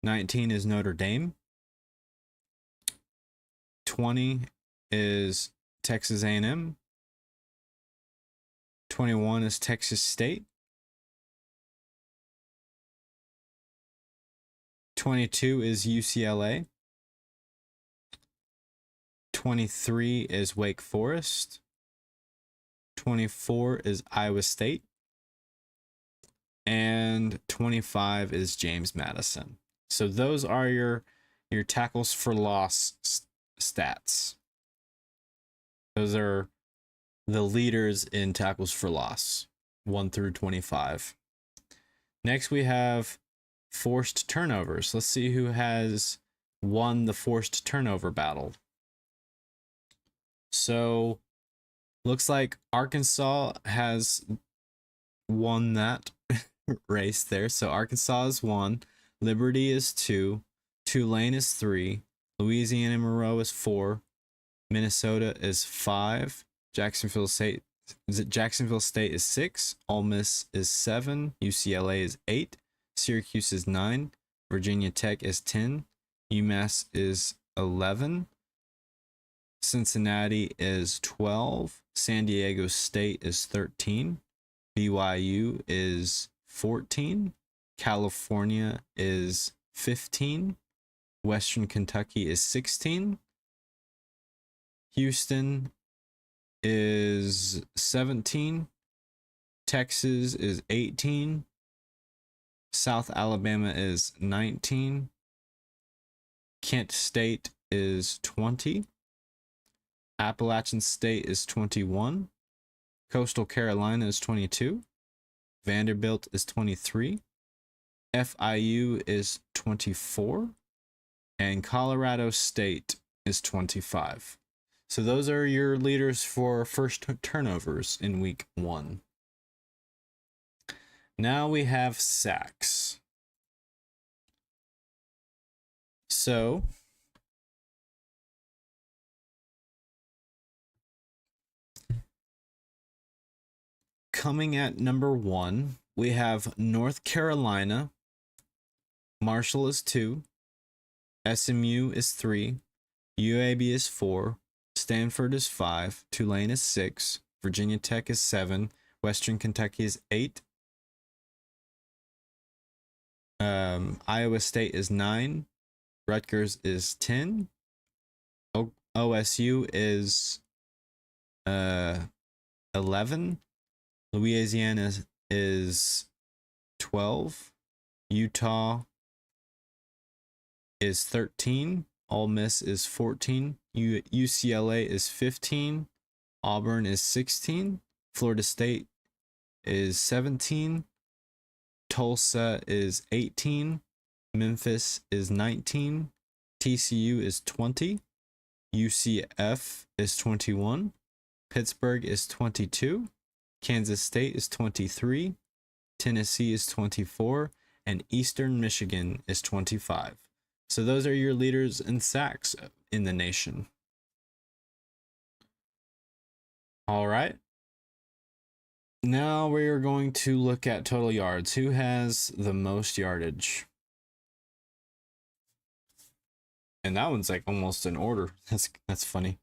19 is Notre Dame. 20 is Texas A&M. 21 is Texas State. 22 is UCLA. 23 is Wake Forest. 24 is Iowa State. And 25 is James Madison. So those are your tackles for loss stats. Those are the leaders in tackles for loss, 1 through 25. Next we have forced turnovers. Let's see who has won the forced turnover battle. So looks like Arkansas has won that race there. So Arkansas is 1, Liberty is 2, Tulane is 3, Louisiana Monroe is 4, Minnesota is 5, Jacksonville State is 6, Ole Miss is 7, UCLA is 8, Syracuse is 9, Virginia Tech is 10, UMass is 11, Cincinnati is 12, San Diego State is 13, BYU is 14, California is 15, Western Kentucky is 16, Houston is 17, Texas is 18, South Alabama is 19, Kent State is 20, Appalachian State is 21, Coastal Carolina is 22, Vanderbilt is 23, FIU is 24, and Colorado State is 25. So those are your leaders for first turnovers in week 1. Now we have sacks. So coming at number 1, we have North Carolina. Marshall is 2. SMU is 3. UAB is 4. Stanford is 5. Tulane is 6. Virginia Tech is 7. Western Kentucky is 8. Iowa State is 9. Rutgers is 10. OSU is 11. Louisiana is 12. Utah is 13. Ole Miss is 14. UCLA is 15. Auburn is 16. Florida State is 17. Tulsa is 18. Memphis is 19. TCU is 20. UCF is 21. Pittsburgh is 22. Kansas State is 23. Tennessee is 24. And Eastern Michigan is 25. So those are your leaders in sacks in the nation. All right. Now we are going to look at total yards. Who has the most yardage? And that one's like almost in order. That's funny.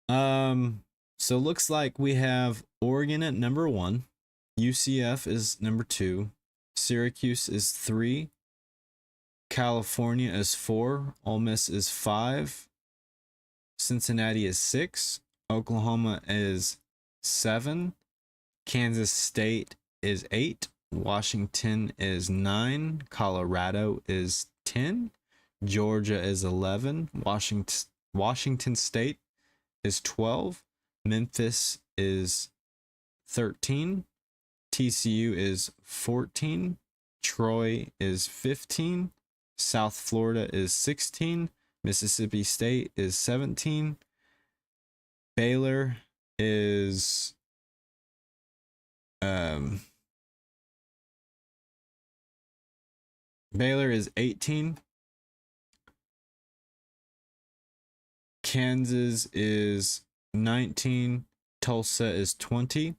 So looks like we have Oregon at number 1. UCF is number 2. Syracuse is 3. California is 4. Ole Miss is 5. Cincinnati is 6. Oklahoma is 7. Kansas State is 8. Washington is 9. Colorado is 10. Georgia is 11. Washington State is 12. Memphis is 13. TCU is 14. Troy is 15. South Florida is 16. Mississippi State is 17. Baylor is 18. Kansas is 19. Tulsa is 20.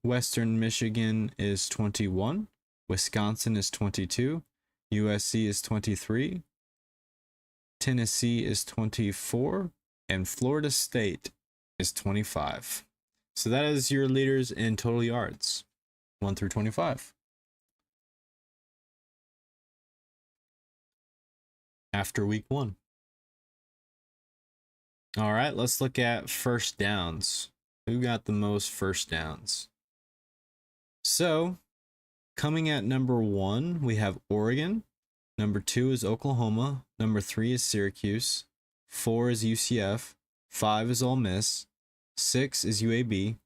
Western Michigan is 21. Wisconsin is 22. USC is 23. Tennessee is 24. And Florida State is 25. So that is your leaders in total yards, 1 through 25. After week 1. All right, let's look at first downs. Who got the most first downs? So, coming at number 1, we have Oregon. Number 2 is Oklahoma. Number 3 is Syracuse. 4 is UCF. 5 is Ole Miss. 6 is UAB.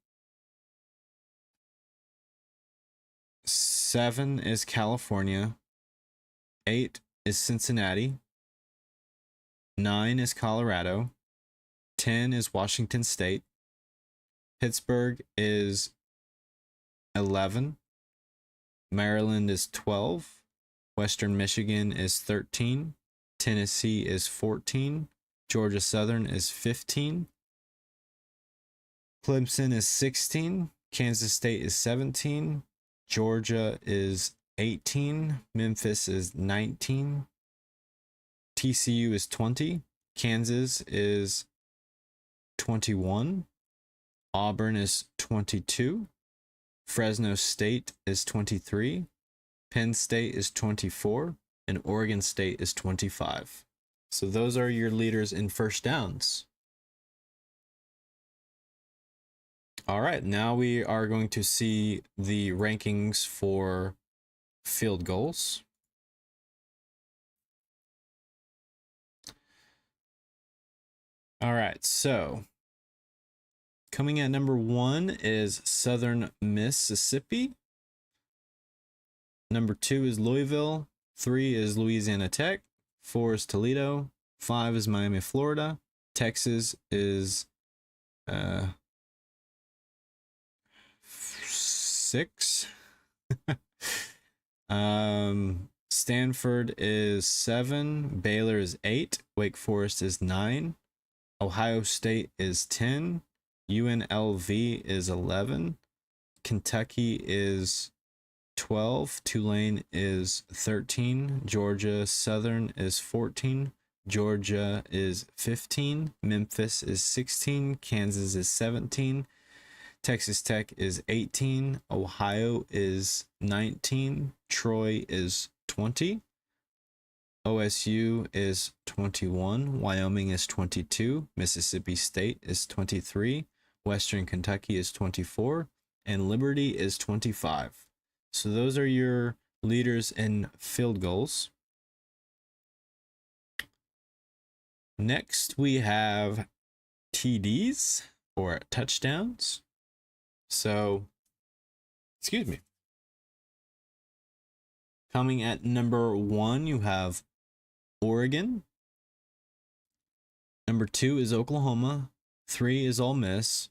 7 is California. 8 is Cincinnati. 9 is Colorado. 10 is Washington State. Pittsburgh is 11. Maryland is 12. Western Michigan is 13. Tennessee is 14. Georgia Southern is 15. Clemson is 16. Kansas State is 17. Georgia is 18. Memphis is 19. TCU is 20. Kansas is 21. Auburn is 22. Fresno State is 23. Penn State is 24. And Oregon State is 25. So those are your leaders in first downs. All right, now we are going to see the rankings for field goals. All right, so coming at number 1 is Southern Mississippi. Number 2 is Louisville. 3 is Louisiana Tech. 4 is Toledo. 5 is Miami, Florida. Texas is 6. Stanford is 7. Baylor is 8. Wake Forest is 9. Ohio State is 10. UNLV is 11. Kentucky is 12. Tulane is 13. Georgia Southern is 14. Georgia is 15. Memphis is 16. Kansas is 17. Texas Tech is 18. Ohio is 19. Troy is 20. OSU is 21. Wyoming is 22. Mississippi State is 23. Western Kentucky is 24, and Liberty is 25. So those are your leaders in field goals. Next, we have TDs, or touchdowns. So, excuse me. Coming at number 1, you have Oregon. Number 2 is Oklahoma. 3 is Ole Miss.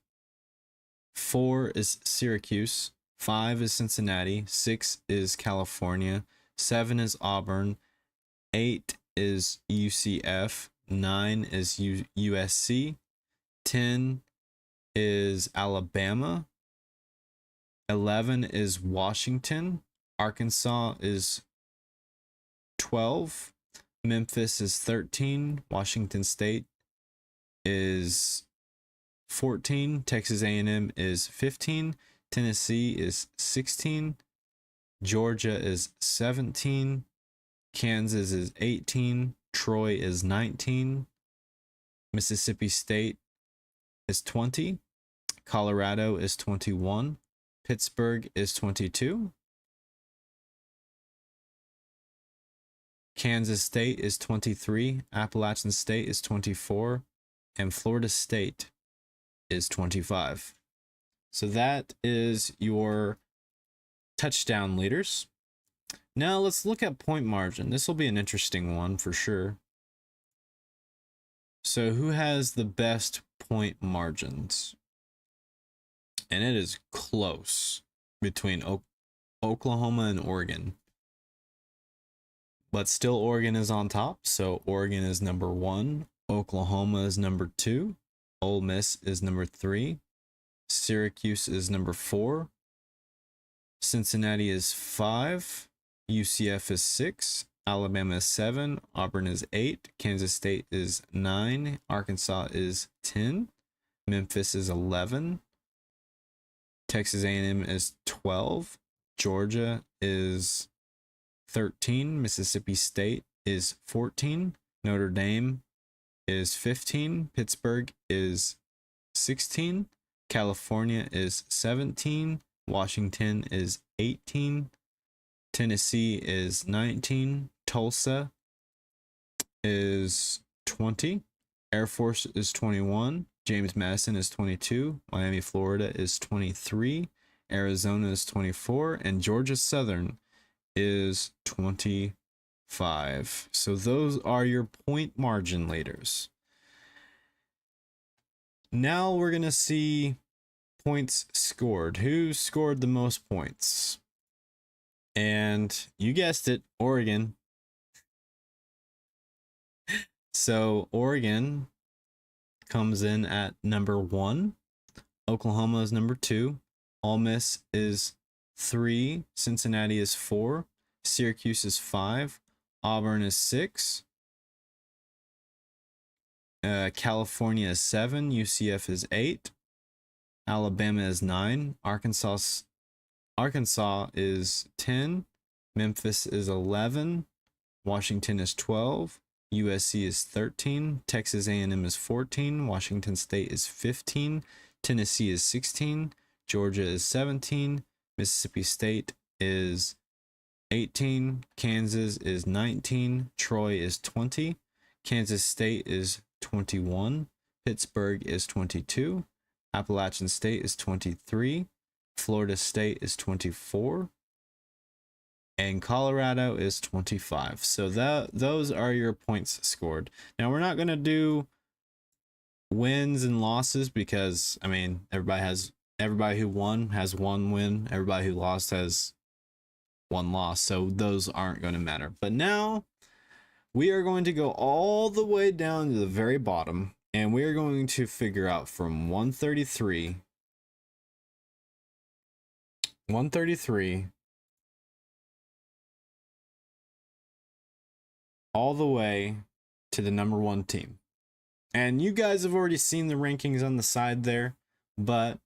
4 is Syracuse. 5 is Cincinnati. 6 is California. 7 is Auburn. 8 is UCF. 9 is USC. 10 is Alabama. 11 is Washington. Arkansas is 12. Memphis is 13. Washington State is 14. Texas A&M is 15. Tennessee is 16. Georgia is 17. Kansas is 18. Troy is 19. Mississippi State is 20. Colorado is 21. Pittsburgh is 22. Kansas State is 23. Appalachian State is 24. And Florida State is 25. So that is your touchdown leaders. Now let's look at point margin. This will be an interesting one for sure. So who has the best point margins? And it is close between Oklahoma and Oregon. But still Oregon is on top. So Oregon is number 1. Oklahoma is number 2. Ole Miss is number 3. Syracuse is number 4. Cincinnati is 5. UCF is 6. Alabama is 7. Auburn is 8. Kansas State is 9. Arkansas is 10. Memphis is 11. Texas A&M is 12. Georgia is 13. Mississippi State is 14. Notre Dame is 15. Pittsburgh is 16. California is 17. Washington is 18. Tennessee is 19. Tulsa is 20. Air Force is 21. James Madison is 22. Miami, Florida is 23. Arizona is 24. And Georgia Southern is 25. So those are your point margin leaders. Now we're going to see points scored. Who scored the most points? And you guessed it, Oregon. So Oregon comes in at number 1. Oklahoma is number 2. Ole Miss is 3. Cincinnati is 4. Syracuse is 5. Auburn is 6. California is 7. UCF is 8. Alabama is 9. Arkansas is 10. Memphis is 11. Washington is 12. USC is 13. Texas A&M is 14. Washington State is 15. Tennessee is 16. Georgia is 17. Mississippi State is 18. Kansas is 19. Troy is 20. Kansas State is 21. Pittsburgh is 22. Appalachian State is 23. Florida State is 24. And Colorado is 25. So those are your points scored. Now we're not going to do wins and losses because I mean everybody who won has one win, everybody who lost has one loss. So those aren't going to matter. But now we are going to go all the way down to the very bottom and we are going to figure out from 133 all the way to the number 1 team. And you guys have already seen the rankings on the side there, but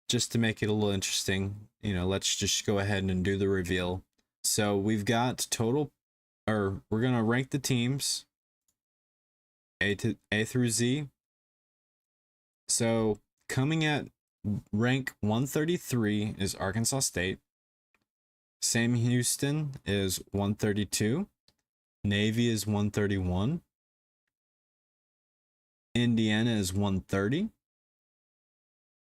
just to make it a little interesting, let's just go ahead and do the reveal. So we've got we're going to rank the teams A through Z. So Coming at rank 133 is Arkansas State. Sam Houston is 132. Navy is 131. Indiana is 130.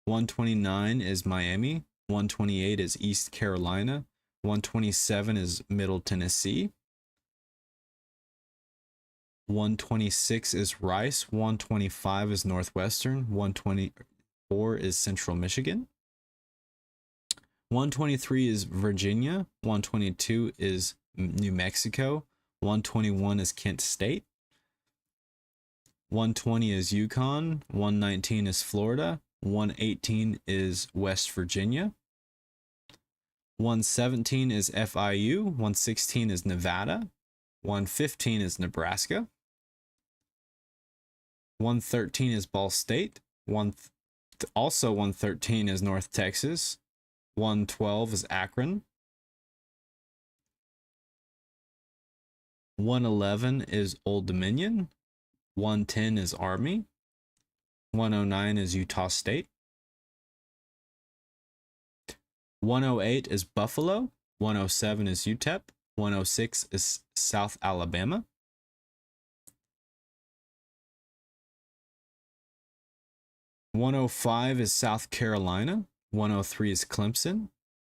129 is Miami. 128 is East Carolina. 127 is Middle Tennessee. 126 is Rice. 125 is Northwestern. 124 is Central Michigan. 123 is Virginia. 122 is New Mexico. 121 is Kent State. 120 is Yukon. 119 is Florida. 118 is West Virginia. 117 is FIU. 116 is Nevada. 115 is Nebraska. 113 is Ball State. Also 113 is North Texas. 112 is Akron. 111 is Old Dominion. 110 is Army. 109 is Utah State. 108 is Buffalo. 107 is UTEP. 106 is South Alabama. 105 is South Carolina. 103 is Clemson.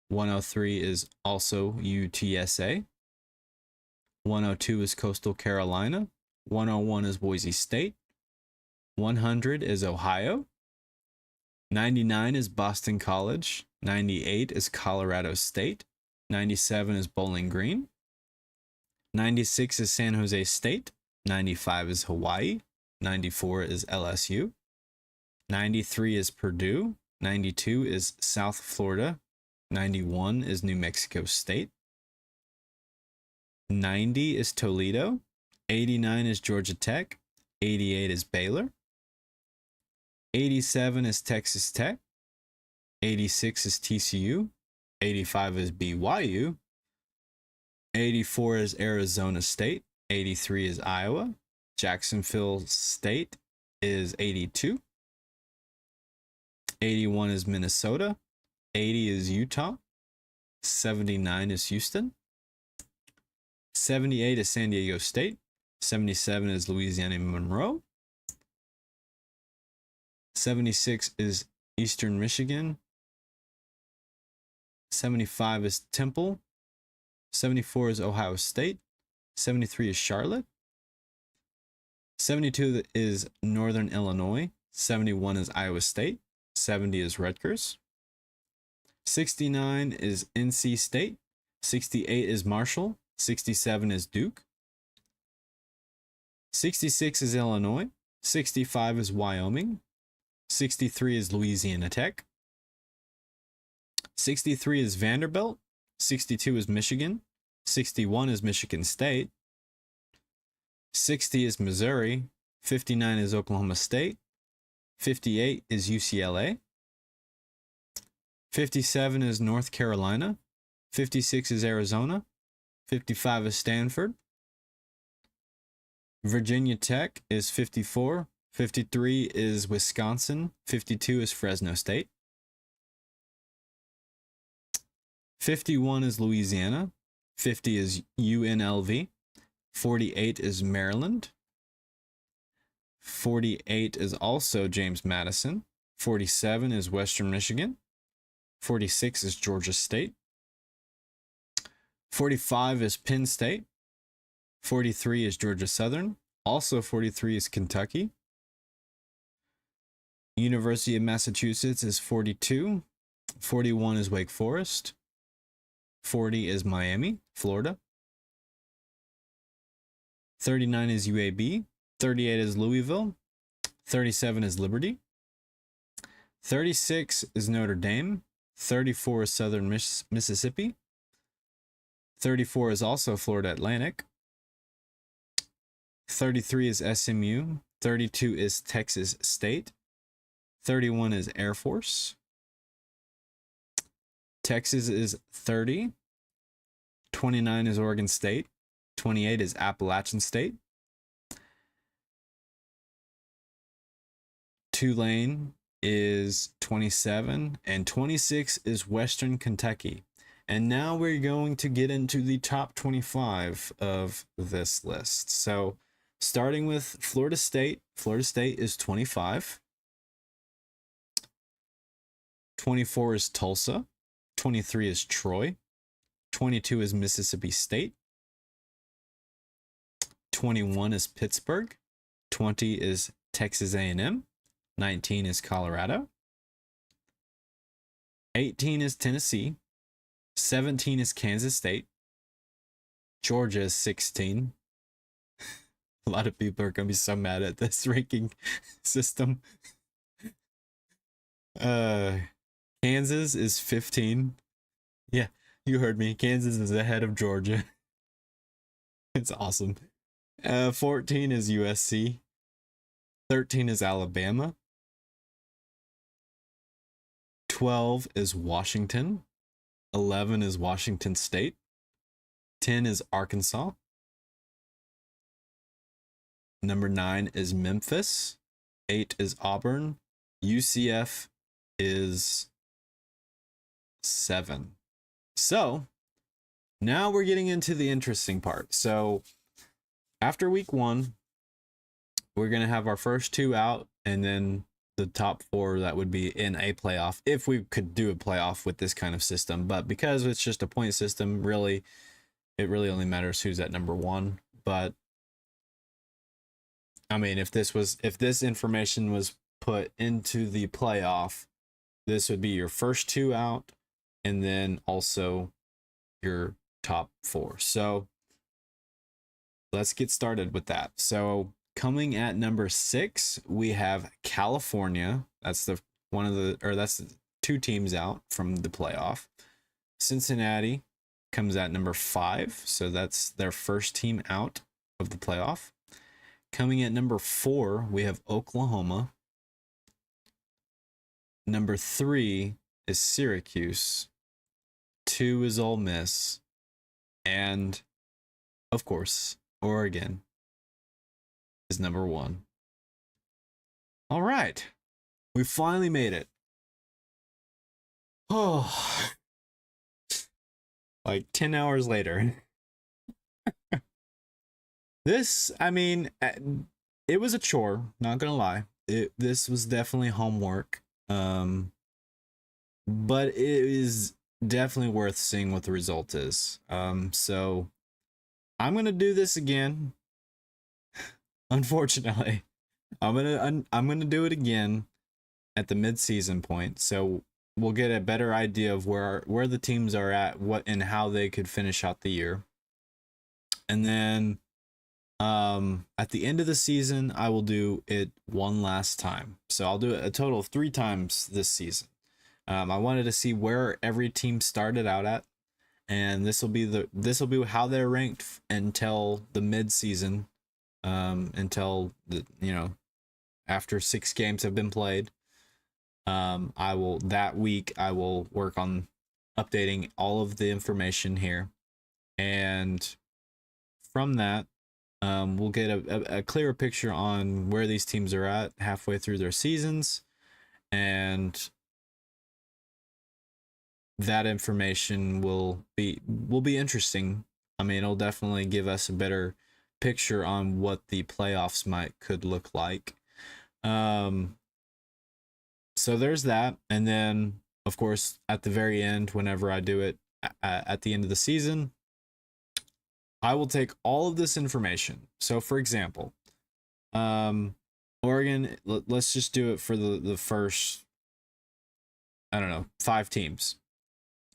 103 is also UTSA. 102 is Coastal Carolina. 101 is Boise State. 100 is Ohio. 99 is Boston College. 98 is Colorado State. 97 is Bowling Green. 96 is San Jose State. 95 is Hawaii. 94 is LSU. 93 is Purdue. 92 is South Florida. 91 is New Mexico State. 90 is Toledo. 89 is Georgia Tech. 88 is Baylor. 87 is Texas Tech. 86 is TCU. 85 is BYU. 84 is Arizona State. 83 is Iowa. Jacksonville State is 82. 81 is Minnesota. 80 is Utah. 79 is Houston. 78 is San Diego State. 77 is Louisiana Monroe. 76 is Eastern Michigan. 75 is Temple. 74 is Ohio State. 73 is Charlotte. 72 is Northern Illinois. 71 is Iowa State. 70 is Rutgers. 69 is NC State. 68 is Marshall. 67 is Duke. 66 is Illinois. 65 is Wyoming. 63 is Louisiana Tech. 63 is Vanderbilt. 62 is Michigan. 61 is Michigan State. 60 is Missouri. 59 is Oklahoma State. 58 is UCLA. 57 is North Carolina. 56 is Arizona. 55 is Stanford. Virginia Tech is 54. 53 is Wisconsin. 52 is Fresno State. 51 is Louisiana. 50 is UNLV. 48 is Maryland. 48 is also James Madison. 47 is Western Michigan. 46 is Georgia State. 45 is Penn State. 43 is Georgia Southern. Also 43 is Kentucky. University of Massachusetts is 42. 41 is Wake Forest. 40 is Miami, Florida. 39 is UAB. 38 is Louisville. 37 is Liberty. 36 is Notre Dame. 34 is Southern Mississippi. 34 is also Florida Atlantic. 33 is SMU. 32 is Texas State. 31 is Air Force. Texas is 30. 29 is Oregon State. 28 is Appalachian State. Tulane is 27, and 26 is Western Kentucky. And now we're going to get into the top 25 of this list. So starting with Florida State is 25. 24 is Tulsa. 23 is Troy. 22 is Mississippi State. 21 is Pittsburgh. 20 is Texas A&M. 19 is Colorado. 18 is Tennessee. 17 is Kansas State. Georgia is 16. A lot of people are going to be so mad at this ranking system. Kansas is 15. Yeah, you heard me. Kansas is ahead of Georgia. It's awesome. 14 is USC. 13 is Alabama. 12 is Washington. 11 is Washington State. 10 is Arkansas. Number 9 is Memphis. 8 is Auburn. UCF is 7. So now we're getting into the interesting part. So after week 1, we're going to have our first 2 out, and then the top 4 that would be in a playoff, if we could do a playoff with this kind of system. But because it's just a point system, really, it really only matters who's at number 1. But I mean, if this information was put into the playoff, this would be your first 2 out, and then also your top 4. So let's get started with that. So coming at number 6, we have California. That's the 2 teams out from the playoff. Cincinnati comes at number 5, so that's their first team out of the playoff. Coming at number 4, we have Oklahoma. Number 3 is Syracuse. 2 is Ole Miss. And, of course, Oregon is number 1. All right. We finally made it. Oh. Like 10 hours later. This, I mean, it was a chore, not gonna lie. This was definitely homework. But it is definitely worth seeing what the result is. So I'm gonna do this again. Unfortunately, I'm gonna do it again at the mid-season point, so we'll get a better idea of where the teams are at, what and how they could finish out the year. And then at the end of the season, I will do it one last time. So I'll do it a total of 3 times this season. I wanted to see where every team started out at, and this will be how they're ranked until the mid-season, until after 6 games have been played. I will work on updating all of the information here, and from that, we'll get a clearer picture on where these teams are at halfway through their seasons, and that information will be interesting. I mean, it'll definitely give us a better picture on what the playoffs could look like. So there's that, and then of course at the very end, whenever I do it at the end of the season, I will take all of this information. So for example, Oregon, let's just do it for the first, I don't know, 5 teams.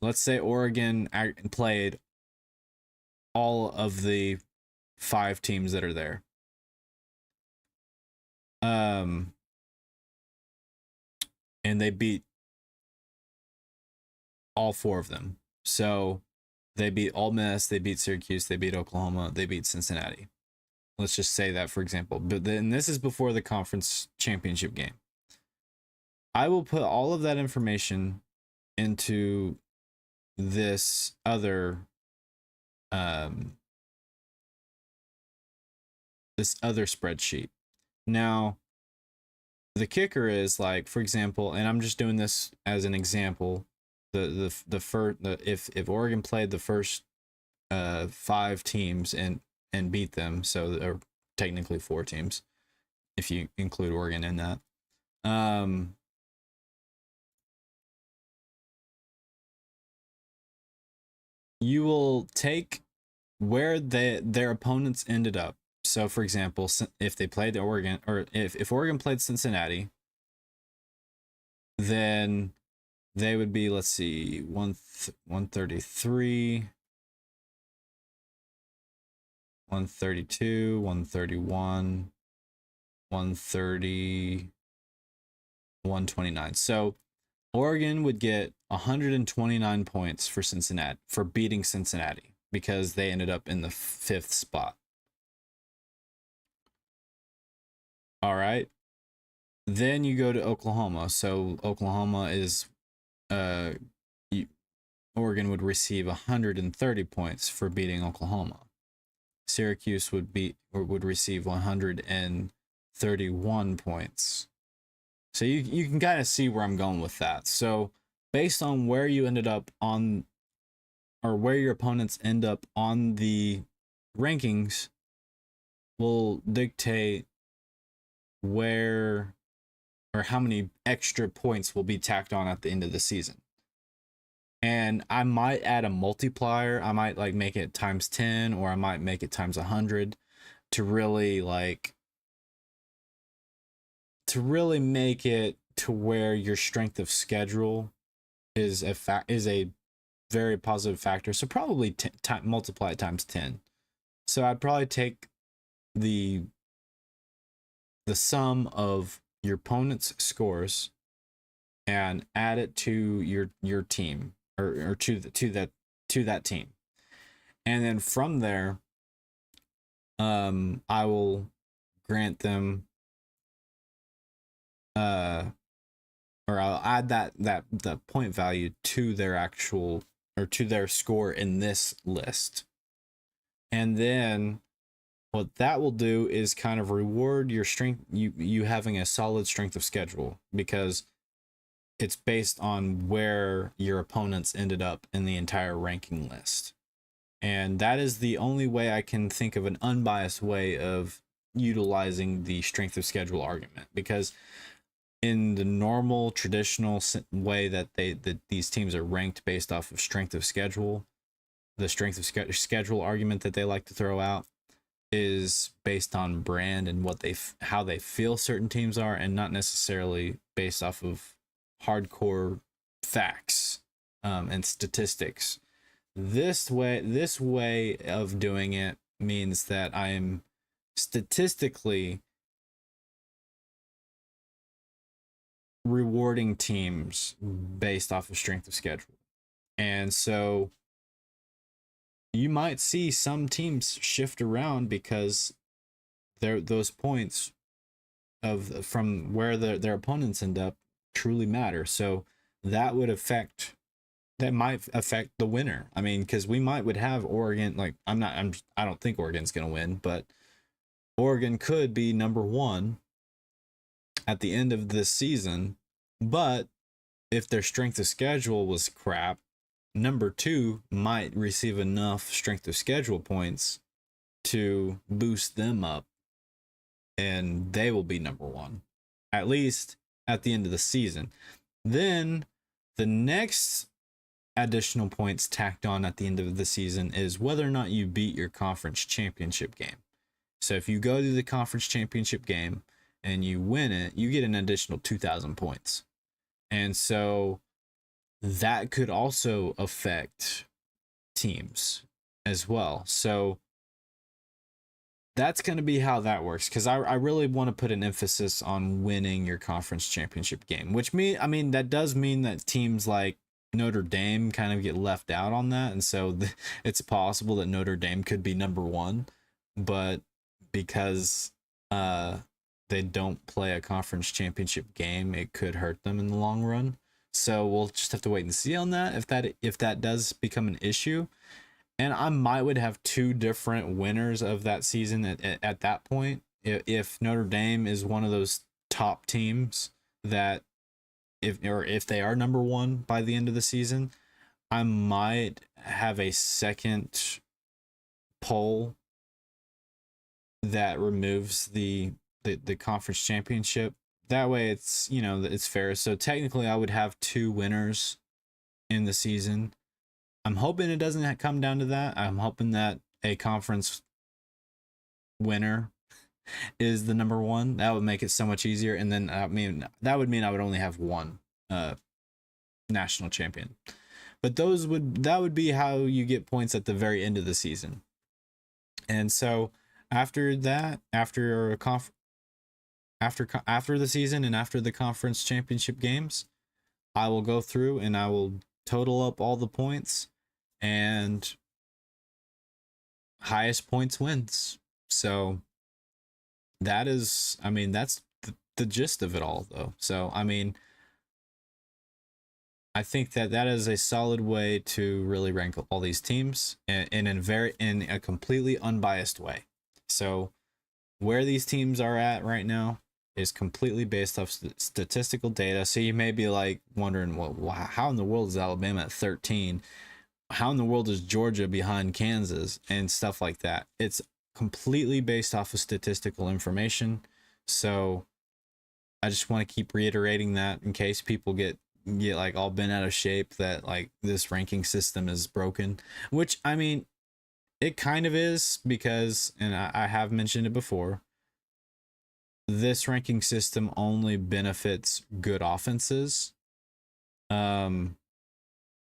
Let's say Oregon played all of the 5 teams that are there. And they beat all 4 of them. So they beat Ole Miss, they beat Syracuse, they beat Oklahoma, they beat Cincinnati. Let's just say that, for example. But then this is before the conference championship game. I will put all of that information into this other spreadsheet. Now, the kicker is, like, for example, and I'm just doing this as an example, if Oregon played the first 5 teams and beat them, so there are technically 4 teams if you include Oregon in that. You will take where their opponents ended up. So, for example, if they played Oregon, or if Oregon played Cincinnati, then they would be, let's see, 133, 132, 131, 130, 129. So Oregon would get 129 points for Cincinnati, for beating Cincinnati, because they ended up in the 5th spot. All right. Then you go to Oklahoma. So Oklahoma is, Oregon would receive 130 points for beating Oklahoma. Syracuse would receive 131 points. So you can kind of see where I'm going with that. So based on where you ended up on, or where your opponents end up on the rankings, will dictate where or how many extra points will be tacked on at the end of the season. And I might add a multiplier. I might like make it times 10, or I might make it times 100 to really make it to where your strength of schedule is a very positive factor. So probably multiply it times 10. So I'd probably take the sum of your opponent's scores and add it to your team, or to that team. And then from there, I will grant them, or I'll add the point value to their actual, or to their score in this list. And then what that will do is kind of reward your strength, you having a solid strength of schedule, because it's based on where your opponents ended up in the entire ranking list. And that is the only way I can think of an unbiased way of utilizing the strength of schedule argument, because in the normal traditional way that these teams are ranked based off of strength of schedule, the strength of schedule argument that they like to throw out is based on brand and how they feel certain teams are, and not necessarily based off of hardcore facts and statistics. This way of doing it means that I am statistically rewarding teams based off of strength of schedule. And so you might see some teams shift around because those points from where their opponents end up truly matter. So that might affect the winner. I mean, because we would have Oregon, like I don't think Oregon's gonna win, but Oregon could be number 1 at the end of this season. But if their strength of schedule was crap, number 2 might receive enough strength of schedule points to boost them up, and they will be number 1, at least at the end of the season. Then the next additional points tacked on at the end of the season is whether or not you beat your conference championship game. So if you go to the conference championship game and you win it, you get an additional 2,000 points. And so that could also affect teams as well. So that's going to be how that works, because I really want to put an emphasis on winning your conference championship game, that does mean that teams like Notre Dame kind of get left out on that. And so it's possible that Notre Dame could be number 1, but because they don't play a conference championship game, it could hurt them in the long run. So we'll just have to wait and see on that, if that does become an issue. And I would have 2 different winners of that season at that point. If Notre Dame is one of those top teams that if they are number one by the end of the season, I might have a second poll that removes the conference championship. That way it's, you know, it's fair. So technically I would have 2 winners in the season. I'm hoping it doesn't come down to that. I'm hoping that a conference winner is the number one. That would make it so much easier. And then that would mean I would only have 1 national champion. But that would be how you get points at the very end of the season. And so after that, after the season and after the conference championship games, I will go through and I will total up all the points, and highest points wins. So that is, I mean, that's the gist of it all, though. So I mean, I think that is a solid way to really rank all these teams in a completely unbiased way. So where these teams are at right now is completely based off statistical data. So you may be like wondering, well, how in the world is Alabama at 13? How in the world is Georgia behind Kansas and stuff like that? It's completely based off of statistical information. So I just want to keep reiterating that in case people get like all bent out of shape that like this ranking system is broken, which I mean, it kind of is, because, and I have mentioned it before, this ranking system only benefits good offenses.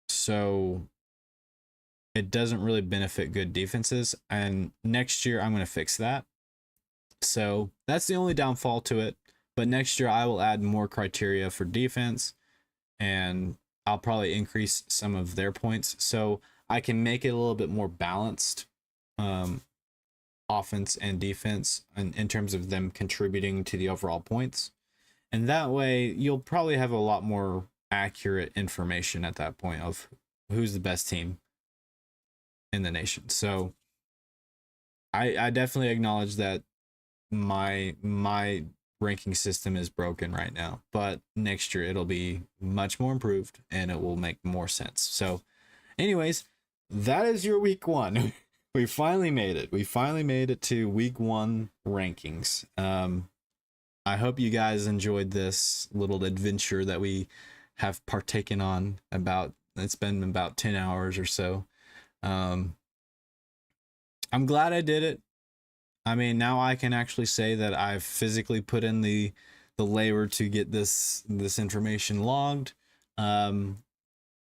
So it doesn't really benefit good defenses. And next year I'm going to fix that. So that's the only downfall to it. But next year I will add more criteria for defense, and I'll probably increase some of their points so I can make it a little bit more balanced, offense and defense in terms of them contributing to the overall points. And that way you'll probably have a lot more accurate information at that point of who's the best team in the nation. So I definitely acknowledge that my ranking system is broken right now, but next year it'll be much more improved and it will make more sense. So anyways, that is your week 1. We finally made it. We finally made it to week 1 rankings. I hope you guys enjoyed this little adventure that we have partaken on. It's been about 10 hours or so. I'm glad I did it. I mean, now I can actually say that I've physically put in the labor to get this information logged.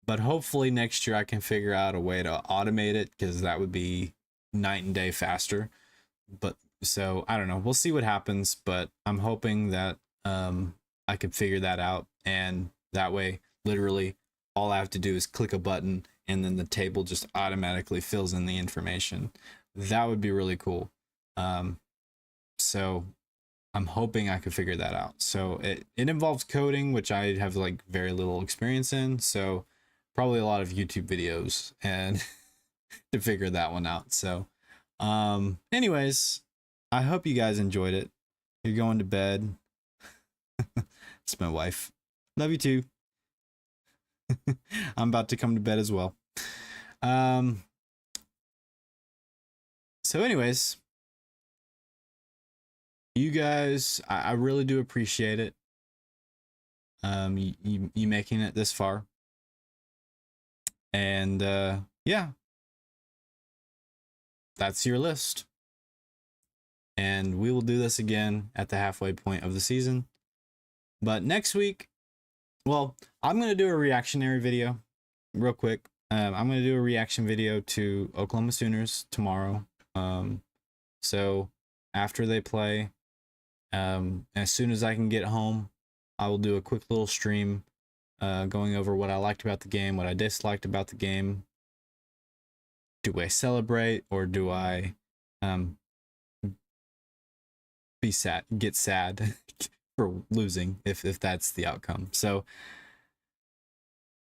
But hopefully next year I can figure out a way to automate it, because that would be night and day faster. But so I don't know. We'll see what happens, but I'm hoping that I can figure that out, and that way literally all I have to do is click a button and then the table just automatically fills in the information. That would be really cool. So I'm hoping I could figure that out. So it involves coding, which I have like very little experience in. So probably a lot of YouTube videos and to figure that one out. So, anyways, I hope you guys enjoyed it. You're going to bed. It's my wife. Love you too. I'm about to come to bed as well. So anyways, you guys, I really do appreciate it. You making it this far. And yeah, that's your list. And we will do this again at the halfway point of the season. But next week, well, I'm going to do a reactionary video real quick. I'm going to do a reaction video to Oklahoma Sooners tomorrow. So after they play, as soon as I can get home, I will do a quick little stream going over what I liked about the game, what I disliked about the game. Do I celebrate, or do I get sad for losing if that's the outcome? So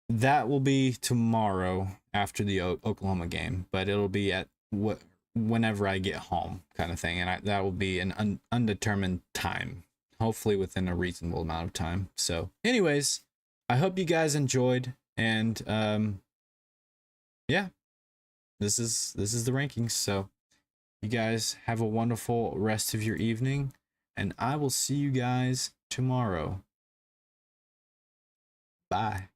that will be tomorrow after the Oklahoma game, but it'll be at whenever I get home, kind of thing, and that will be an undetermined time. hopefully within a reasonable amount of time. So anyways, I hope you guys enjoyed, and yeah, this is the rankings. So you guys have a wonderful rest of your evening, and I will see you guys tomorrow. Bye.